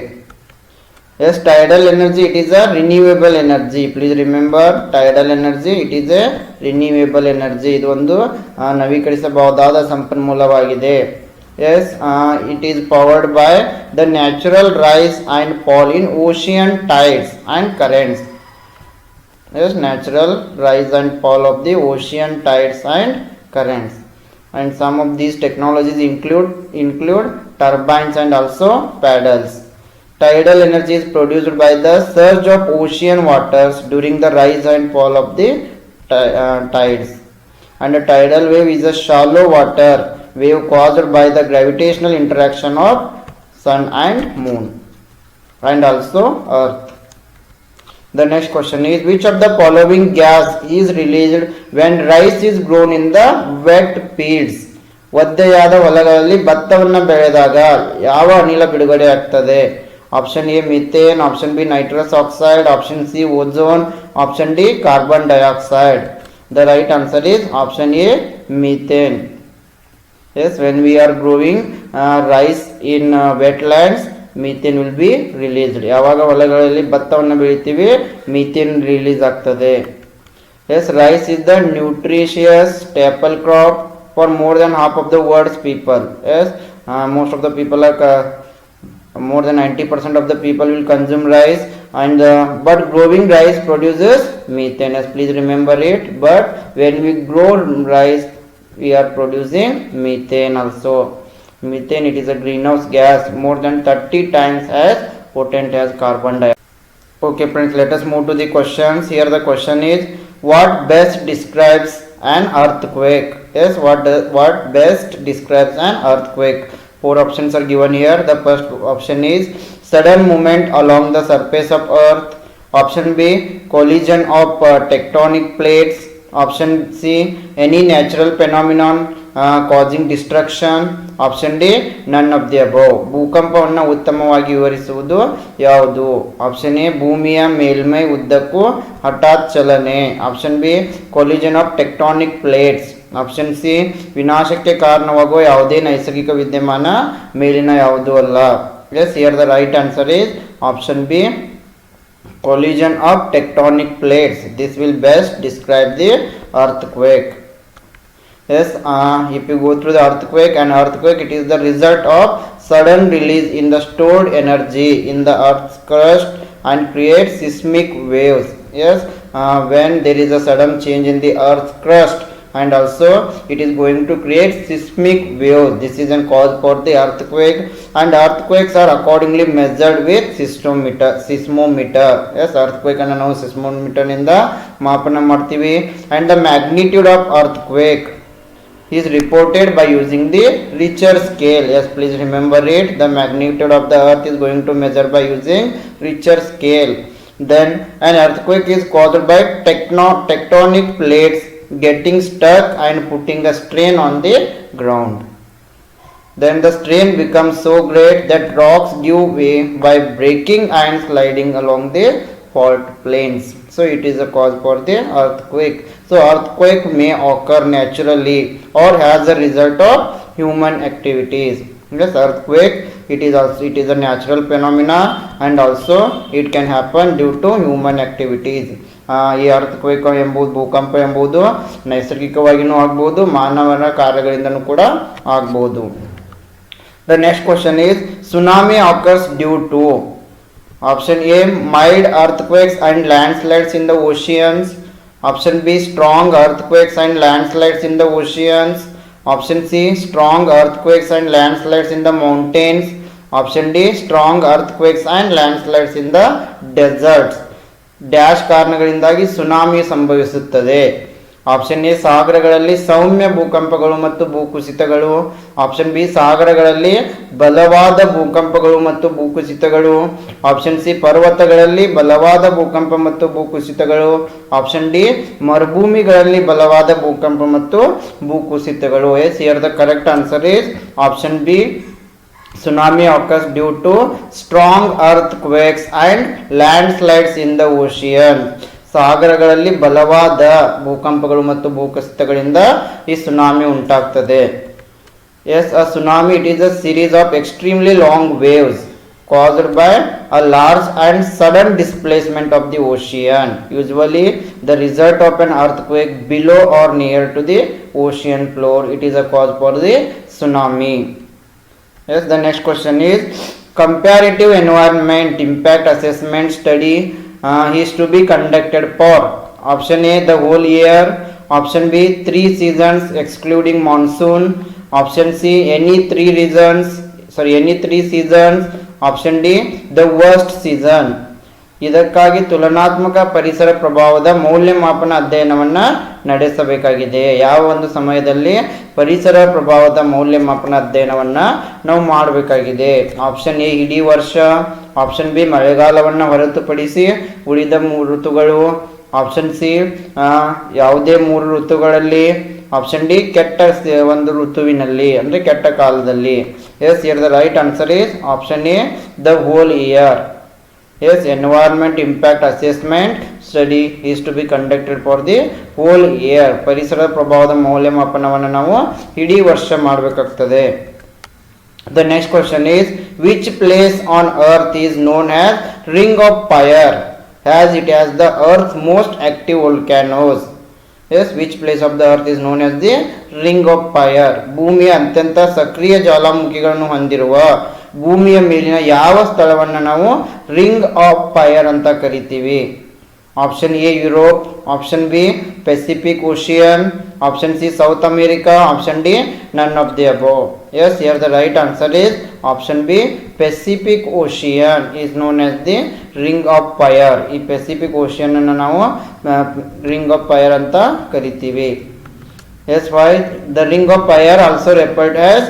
Yes, tidal energy, it is a renewable energy. Please remember, tidal energy, it is a renewable energy. ಇದು ಒಂದು ನವೀಕರಿಸಬಹುದಾದ ಸಂಪನ್ಮೂಲವಾಗಿದೆ. Yes, it is powered by the natural rise and fall in ocean tides and currents. Yes, natural rise and fall of the ocean tides and currents. And some of these technologies include turbines and also paddles. Tidal energy is produced by the surge of ocean waters during the rise and fall of the tides. And a tidal wave is a shallow water wave caused by the gravitational interaction of sun and moon and also earth. The next question is which of the following gas is released when rice is grown in the wet fields? ಒದ್ದೆಯಾದ ಹೊಲಗಳಲ್ಲಿ ಭತ್ತವನ್ನು ಬೆಳೆದಾಗ ಯಾವ ಅನಿಲ ಬಿಡುಗಡೆ ಆಗ್ತದೆ? Option A methane, option B nitrous oxide, option C ozone, option D carbon dioxide. The right answer is option A methane. Yes, when we are growing rice in wetlands, methane will be released. ಯಾವಾಗ ಹೊಲಗಳಲ್ಲಿ ಭತ್ತವನ್ನು ಬೆಳಿತೀವಿ methane release ಆಗ್ತದೆ. Yes, rice is the nutritious staple crop for more than half of the world's people. Yes, most of the people are more than 90% of the people will consume rice, and but growing rice produces methane. Yes, please remember it. But when we grow rice, we are producing methane also. Methane, it is a greenhouse gas more than 30 times as potent as carbon dioxide. Okay friends, let us move to the questions. Here the question is what best describes an earthquake? Yes, what best describes an earthquake? Four options are given here. The first option is sudden movement along the surface of earth. Option B collision of tectonic plates. Option C any natural phenomenon causing destruction. Option D none of the above. ಭೂಕಂಪವನ್ನು ಉತ್ತಮವಾಗಿ ವಿವರಿಸುವುದು ಯಾವುದು? Option A ಭೂಮಿಯ ಮೇಲ್ಮೈ ಉದ್ದಕ್ಕೂ ಹಠಾತ್ ಚಲನೆ. Option B collision of tectonic plates. Option C ವಿನಾಶಕ್ಕೆ ಕಾರಣವಾಗುವ ಯಾವುದೇ ನೈಸರ್ಗಿಕ ವಿದ್ಯಮಾನ ಮೇಲಿನ ಯಾವುದೂ ಅಲ್ಲ. Yes, here the right answer is option B collision of tectonic plates. This will best describe the earthquake. Yes, if you go through the earthquake, it is the result of sudden release in the stored energy in the earth's crust and creates seismic waves. Yes, when there is a sudden change in the earth's crust and also it is going to create seismic waves. This is a cause for the earthquake, and earthquakes are accordingly measured with seismometer. Yes, earthquake and now seismometer ನಿಂದ ಮಾಪನ ಮಾಡ್ತೀವಿ. And the magnitude of earthquake is reported by using the Richter scale. Yes, please remember it. The magnitude of the earth is going to measure by using Richter scale. Then an earthquake is caused by tectonic plates getting stuck and putting a strain on the ground. Then the strain becomes so great that rocks give way by breaking and sliding along the fault plains. So it is a cause for the earthquake. So earthquake may occur naturally or as a result of human activities. Yes, earthquake it is a natural phenomena, and also it can happen due to human activities. ಈ earthquake ಎಂಬುದು ಭೂಕಂಪ ಎಂಬುದು ನೈಸರ್ಗಿಕವಾಗಿಯೂ ಆಗ್ಬೋದು, ಮಾನವನ ಕಾರ್ಯಗಳಿಂದನೂ ಕೂಡ ಆಗ್ಬೋದು. The next question is tsunami occurs due to option A mild earthquakes and landslides in the oceans, option B strong earthquakes and landslides in the oceans, option C strong earthquakes and landslides in the mountains, option D strong earthquakes and landslides in the deserts. Dash ಕಾರಣಗಳಿಂದಾಗಿ tsunami ಸಂಭವಿಸುತ್ತದೆ. Option A ಸಾಗರಗಳಲ್ಲಿ ಸೌಮ್ಯ ಭೂಕಂಪಗಳು ಮತ್ತು ಭೂಕುಸಿತಗಳು, option B ಸಾಗರಗಳಲ್ಲಿ ಬಲವಾದ ಭೂಕಂಪಗಳು ಮತ್ತು ಭೂಕುಸಿತಗಳು, option C ಪರ್ವತಗಳಲ್ಲಿ ಬಲವಾದ ಭೂಕಂಪ ಮತ್ತು ಭೂಕುಸಿತಗಳು, option D ಮರುಭೂಮಿಗಳಲ್ಲಿ ಬಲವಾದ ಭೂಕಂಪ ಮತ್ತು ಭೂಕುಸಿತಗಳು. Yes, here the correct answer is option B. Tsunami occurs due to strong earthquakes and landslides in the ocean. ಸಾಗರಗಳಲ್ಲಿ ಬಲವಾದ ಭೂಕಂಪಗಳು ಮತ್ತು ಭೂಕುಸಿತಗಳಿಂದ ಈ ಸುನಾಮಿ ಉಂಟಾಗ್ತದೆ. Yes, a tsunami it is a series of extremely long waves caused by a large and sudden displacement of the ocean, usually the result of an earthquake below or near to the ocean floor. It is a cause for the tsunami. Yes, the next question is comparative environment impact assessment study is to be conducted for option A the whole year, option B 3 seasons excluding monsoon, option C any 3 seasons, option D the worst season. ಇದಕ್ಕಾಗಿ ತುಲನಾತ್ಮಕ ಪರಿಸರ ಪ್ರಭಾವದ ಮೌಲ್ಯಮಾಪನ ಅಧ್ಯಯನವನ್ನು ನಡೆಸಬೇಕಾಗಿದೆ. ಯಾವ ಒಂದು ಸಮಯದಲ್ಲಿ ಪರಿಸರ ಪ್ರಭಾವದ ಮೌಲ್ಯಮಾಪನ ಅಧ್ಯಯನವನ್ನು ನಾವು ಮಾಡಬೇಕಾಗಿದೆ? ಆಪ್ಷನ್ ಎ ಇಡೀ ವರ್ಷ, ಆಪ್ಷನ್ ಬಿ ಮಳೆಗಾಲವನ್ನು ಹೊರತುಪಡಿಸಿ ಉಳಿದ 3 ಋತುಗಳು, ಆಪ್ಷನ್ ಸಿ ಯಾವುದೇ 3 ಋತುಗಳಲ್ಲಿ, ಆಪ್ಷನ್ ಡಿ ಕೆಟ್ಟ ಒಂದು ಋತುವಿನಲ್ಲಿ ಅಂದರೆ ಕೆಟ್ಟ ಕಾಲದಲ್ಲಿ. Yes, here the right answer is option A the whole year. Yes, environment impact assessment study is to be conducted for the whole year. ಪರಿಸರ ಪ್ರಭಾವದ ಮೌಲ್ಯಮಾಪನವನ್ನು ನಾವು ಇಡೀ ವರ್ಷ ಮಾಡಬೇಕಾಗ್ತದೆ. The next question is which place on earth is known as ring of fire as it has the earth's most active volcanoes? Yes, which place of the earth is known as the ring of fire? ಭೂಮಿಯ ಅತ್ಯಂತ ಸಕ್ರಿಯ ಜ್ವಾಲಾಮುಖಿಗಳನ್ನು ಹೊಂದಿರುವ ಭೂಮಿಯ ಮೇಲಿನ ಯಾವ ಸ್ಥಳವನ್ನು ನಾವು ring of fire ಅಂತ ಕರಿತೀವಿ? Option A Europe, option B Pacific Ocean, option C South America, option D none of the above. Yes, here the right answer is option B Pacific Ocean is known as the ring of fire. ಈ Pacific Ocean ಅನ್ನು ನಾವು ring of fire ಅಂತ ಕರಿತೀವಿ. Yes, why the ring of fire also referred as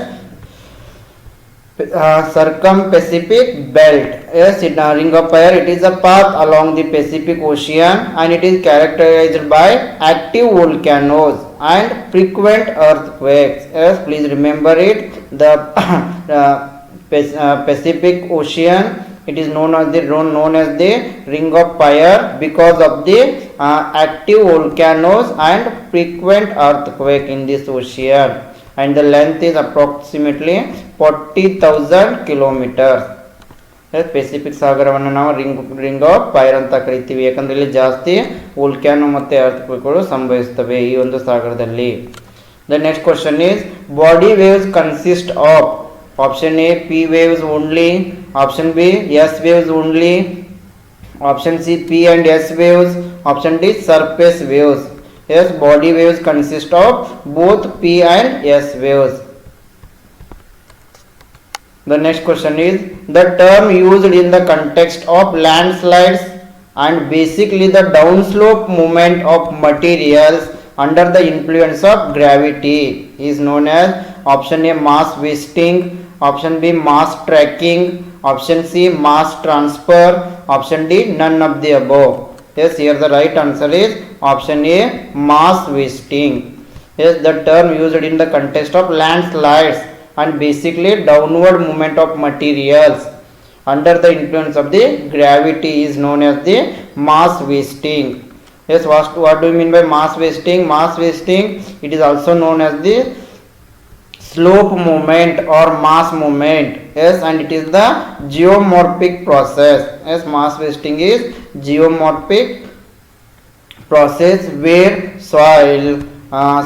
circum-Pacific belt. Yes, in a ring of fire it is a path along the Pacific Ocean and it is characterized by active volcanoes and frequent earthquakes. Yes, please remember it. The Pacific Ocean it is known as the ring of fire because of the active volcanoes and frequent earthquake in this ocean, and the length is approximately 40,000 kilometers. Pacific ಸಾಗರವನ್ನು ನಾವು ring of fire ಅಂತ ಕರಿತೀವಿ, ಯಾಕಂದರೆ ಇಲ್ಲಿ ಜಾಸ್ತಿ volcano ಮತ್ತು ಅರ್ಥಕ್ವೇಕ್ಗಳು ಸಂಭವಿಸ್ತವೆ ಈ ಒಂದು ಸಾಗರದಲ್ಲಿ. The next question is body waves consist of option A P waves only, option B S waves only, option C P and S waves, option D surface waves. Yes, body waves consist of both P and S waves. The next question is the term used in the context of landslides and basically the downslope movement of materials under the influence of gravity is known as option A mass wasting, option B mass tracking, option C mass transfer, option D none of the above. Yes, here the right answer is option A mass wasting. Yes, the term used in the context of landslides and basically downward movement of materials under the influence of the gravity is known as the mass wasting. Yes, what do you mean by mass wasting? Mass wasting, it is also known as the slope movement or mass movement. Yes, and it is the geomorphic process. Yes, mass wasting is geomorphic process where soil,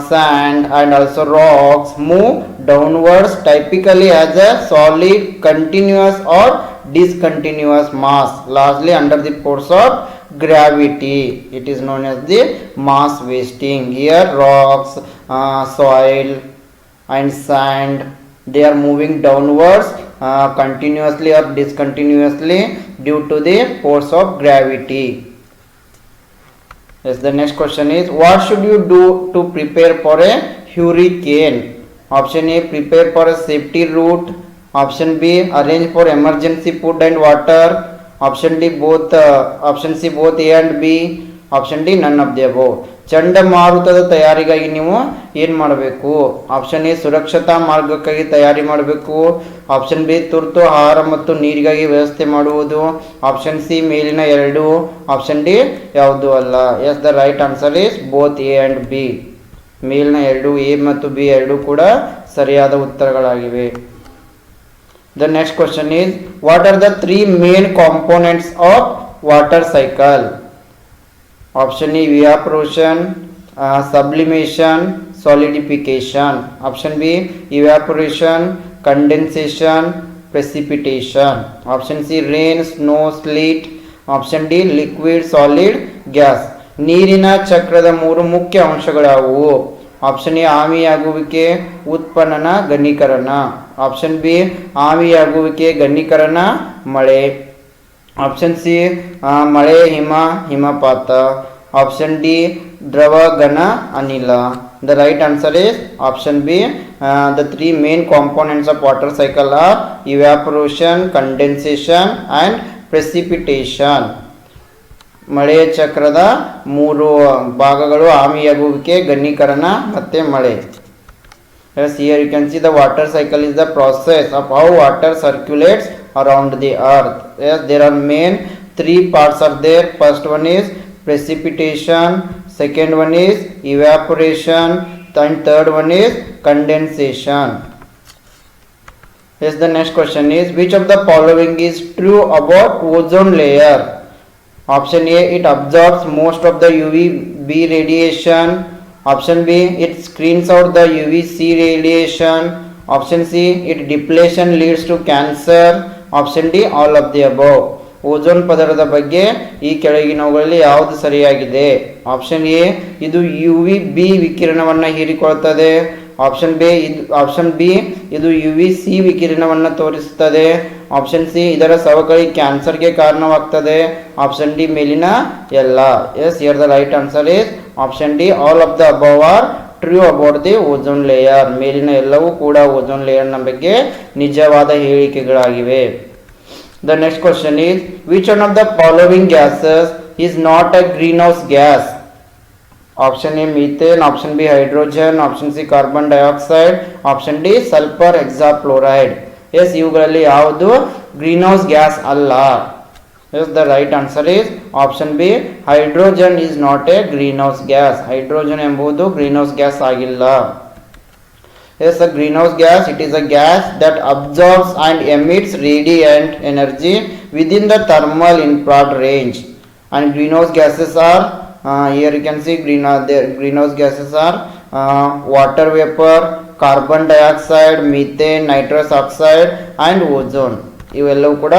sand and also rocks move downwards typically as a solid, continuous or discontinuous mass largely under the force of gravity. It is known as the mass wasting. Here rocks, soil and sand, they are moving downwards continuously or discontinuously due to the force of gravity. Yes, the next question is what should you do to prepare for a hurricane? Option A prepare for a safety route, option B arrange for emergency food and water, option D both option C both A and B, option D none of the above. ಚಂಡಮಾರುತದ ತಯಾರಿಗಾಗಿ ನೀವು ಏನು ಮಾಡಬೇಕು? Option A ಸುರಕ್ಷತಾ ಮಾರ್ಗಕ್ಕಾಗಿ ತಯಾರಿ ಮಾಡಬೇಕು, option B ತುರ್ತು ಆಹಾರ ಮತ್ತು ನೀರಿಗಾಗಿ ವ್ಯವಸ್ಥೆ ಮಾಡುವುದು, ಆಪ್ಷನ್ ಸಿ ಮೇಲಿನ ಎರಡು, ಆಪ್ಷನ್ ಡಿ ಯಾವುದು ಅಲ್ಲ. Yes, the right answer is both A and B. ಮೇಲಿನ ಎರಡು ಎ ಮತ್ತು ಬಿ ಎರಡು ಕೂಡ ಸರಿಯಾದ ಉತ್ತರಗಳಾಗಿವೆ. The next question is what are the 3 main components of water cycle? Option A evaporation, sublimation, solidification. Option B evaporation, condensation, precipitation. Option C rain, snow, sleet. Option D liquid, solid, gas. ನೀರಿನ ಚಕ್ರದ 3 ಮುಖ್ಯ ಅಂಶಗಳಾವುವು? Option A ಆವಿಯಾಗುವಿಕೆ, ಉತ್ಪನ್ನನ ಘನೀಕರಣ. Option B ಆವಿಯಾಗುವಿಕೆ, ಘನೀಕರಣ, ಮಳೆ. Option C ಮಳೆ, ಹಿಮಪಾತ. Option D ದ್ರವ, ಘನ, ಅನಿಲ. The right answer is option B. The 3 main components of water cycle are evaporation, condensation and precipitation. ಮಳೆಯ ಚಕ್ರದ 3 ಭಾಗಗಳು ಆವಿಯಾಗುವಿಕೆ, ಘನೀಕರಣ ಮತ್ತು ಮಳೆ. Yes, here you can see the water cycle is the process of how water circulates around the earth. Yes, there are main 3 parts are there. First one is precipitation, second one is evaporation, and third one is condensation. Yes, the next question is which of the following is true about ozone layer? Option A it absorbs most of the UVB radiation. Option B it screens out the UVC radiation. Option C it depletion leads to cancer. Option D all of the above. Ozone ಪದರದ ಬಗ್ಗೆ ಈ ಕೆಳಗಿನವುಗಳಲ್ಲಿ ಯಾವುದು ಸರಿಯಾಗಿದೆ? Option A ಇದು UVB ವಿಕಿರಣವನ್ನು ಹೀರಿಕೊಳ್ಳುತ್ತದೆ. Option B ಇದು UVC ವಿಕಿರಣವನ್ನು ತೋರಿಸುತ್ತದೆ. ಆಪ್ಷನ್ ಸಿ ಇದರ ಸವಕಳಿ ಕ್ಯಾನ್ಸರ್ಗೆ ಕಾರಣವಾಗ್ತದೆ. ಆಪ್ಷನ್ ಡಿ ಮೇಲಿನ ಎಲ್ಲ. Yes, here the right answer is option D all of the above are true about the ozone layer. ಮೇಲಿನ ಎಲ್ಲವೂ ಕೂಡ ಓಝೋನ್ ಲೇಯರ್ನ ಬಗ್ಗೆ ನಿಜವಾದ ಹೇಳಿಕೆಗಳಾಗಿವೆ. The next question is which one of the following gases is not a greenhouse gas? Option A methane, option B hydrogen, option C carbon dioxide, option D sulfur hexafluoride. Yes, ಇವುಗಳಲ್ಲಿ ಯಾವುದು green house gas ಅಲ್ಲ? Yes, the right answer is option B hydrogen is not a greenhouse gas. hydrogen ಎಂಬುದು greenhouse gas ಆಗಿಲ್ಲ. Yes, a greenhouse gas it is a gas that absorbs and emits radiant energy within the thermal infrared range. And greenhouse gases are here you can see greenhouse gases are water vapor, carbon dioxide, methane, nitrous oxide and ozone. ಇವೆಲ್ಲವೂ ಕೂಡ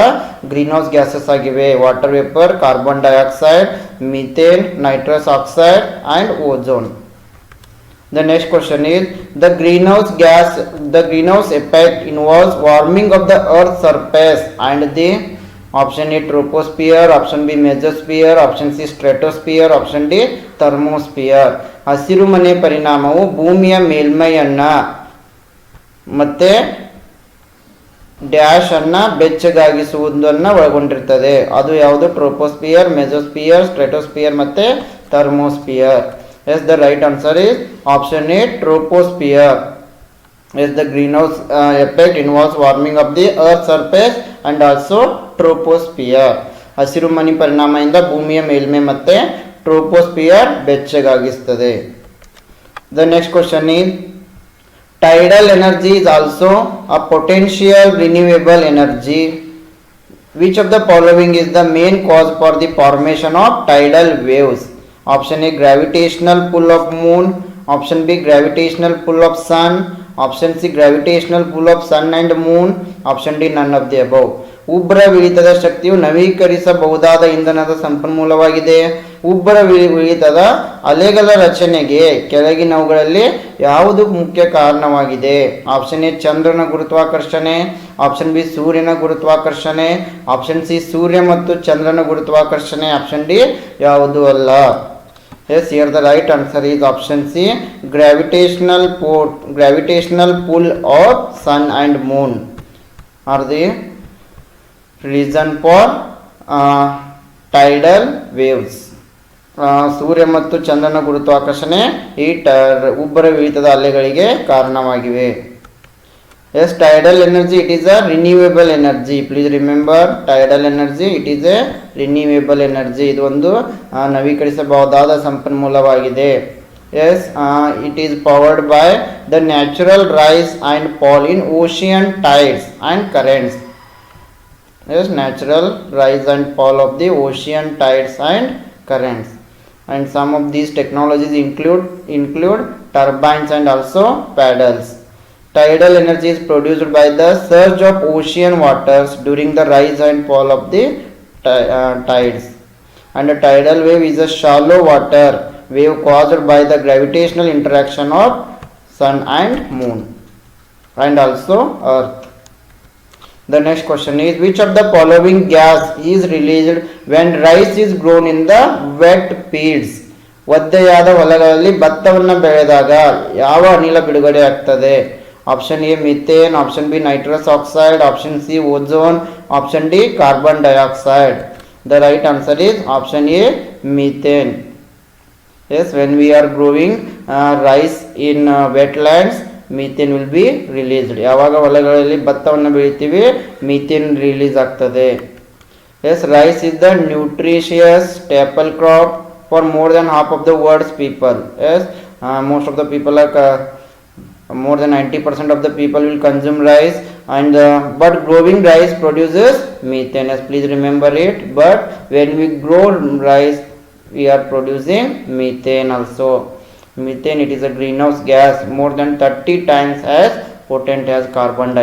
greenhouse gases ಆಗಿವೆ. Water vapour, carbon dioxide, methane, nitrous oxide and ozone. The next question is the greenhouse effect involves warming of the earth's surface and the option A troposphere, option B mesosphere, option C stratosphere, option D thermosphere. ಹಸಿರು ಮನೆ ಪರಿಣಾಮವು ಭೂಮಿಯ ಮೇಲ್ಮೈಯನ್ನ ಮತ್ತೆ dash ಅನ್ನ ಬೆಚ್ಚಗಾಗಿಸುವುದನ್ನು ಒಳಗೊಂಡಿರ್ತದೆ. ಅದು ಯಾವುದು? Troposphere, mesosphere, ಸ್ಟ್ರೆಟೋಸ್ಪಿಯರ್ ಮತ್ತೆ thermosphere. Yes, the right answer is option A troposphere. Yes, the greenhouse effect involves warming of the earth's surface and also troposphere. ಹಸಿರು ಮನೆ ಪರಿಣಾಮದಿಂದ ಭೂಮಿಯ ಮೇಲ್ಮೈ ಮತ್ತೆ troposphere ಬೆಚ್ಚಗಾಗಿಸ್ತದೆ. The next question is tidal energy is also a potential renewable energy. Which of the following is the main cause for the formation of tidal waves? Option A gravitational pull of moon, option B gravitational pull of sun, option C gravitational pull of sun and moon, option D none of the above. ಉಬ್ಬರವಿಳಿತದ ಶಕ್ತಿಯು ನವೀಕರಿಸಬಹುದಾದ ಇಂಧನದ ಸಂಪನ್ಮೂಲವಾಗಿದೆ. ಉಬ್ಬರವಿಳಿತದ ಅಲೆಗಳ ರಚನೆಗೆ ಕೆಳಗಿನವುಗಳಲ್ಲಿ ಯಾವುದು ಮುಖ್ಯ ಕಾರಣವಾಗಿದೆ? ಆಪ್ಷನ್ ಎ ಚಂದ್ರನ ಗುರುತ್ವಾಕರ್ಷಣೆ, ಆಪ್ಷನ್ ಬಿ ಸೂರ್ಯನ ಗುರುತ್ವಾಕರ್ಷಣೆ, ಆಪ್ಷನ್ ಸಿ ಸೂರ್ಯ ಮತ್ತು ಚಂದ್ರನ ಗುರುತ್ವಾಕರ್ಷಣೆ, ಆಪ್ಷನ್ ಡಿ ಯಾವುದು ಅಲ್ಲ. Yes, here the right answer is option C gravitational pull of sun and moon are the reason for tidal waves. ಸೂರ್ಯ ಮತ್ತು ಚಂದ್ರನ ಗುರುತ್ವಾಕರ್ಷಣೆ ಈ ಉಬ್ಬರವಿಳಿತದ ಅಲೆಗಳಿಗೆ ಕಾರಣವಾಗಿವೆ. Yes, tidal energy, it is a renewable energy. Please remember, tidal energy, it is a renewable energy. ಇದು ಒಂದು ನವೀಕರಿಸಬಹುದಾದ ಸಂಪನ್ಮೂಲವಾಗಿದೆ. Yes, it is powered by the natural rise and fall in ocean tides and currents. Yes, natural rise and fall of the ocean tides and currents. And some of these technologies include turbines and also paddles. Tidal energy is produced by the surge of ocean waters during the rise and fall of the tides. And a tidal wave is a shallow water wave caused by the gravitational interaction of sun and moon and also earth. The next question is which of the following gas is released when rice is grown in the wet fields? ಒದ್ದೆಯಾದ ಹೊಲಗಳಲ್ಲಿ ಭತ್ತವನ್ನು ಬೆಳೆದಾಗ ಯಾವ ಅನಿಲ ಬಿಡುಗಡೆ ಆಗ್ತದೆ? Option A methane, option B nitrous oxide, option C ozone, option D carbon dioxide. The right answer is option A methane. Yes, when we are growing rice in wetlands, methane will be released. ಯಾವಾಗ ಹೊಲಗಳಲ್ಲಿ ಭತ್ತವನ್ನು ಬೆಳಿತೀವಿ methane release ಆಗ್ತದೆ. Yes, rice is the nutritious staple crop for more than half of the world's people. Yes, most of the people are more than 90% of the people will consume rice, and but growing rice produces methane. Yes, please remember it. But when we grow rice, we are producing methane also. Methane, it is a greenhouse gas more than 30 times as potent as carbon dioxide.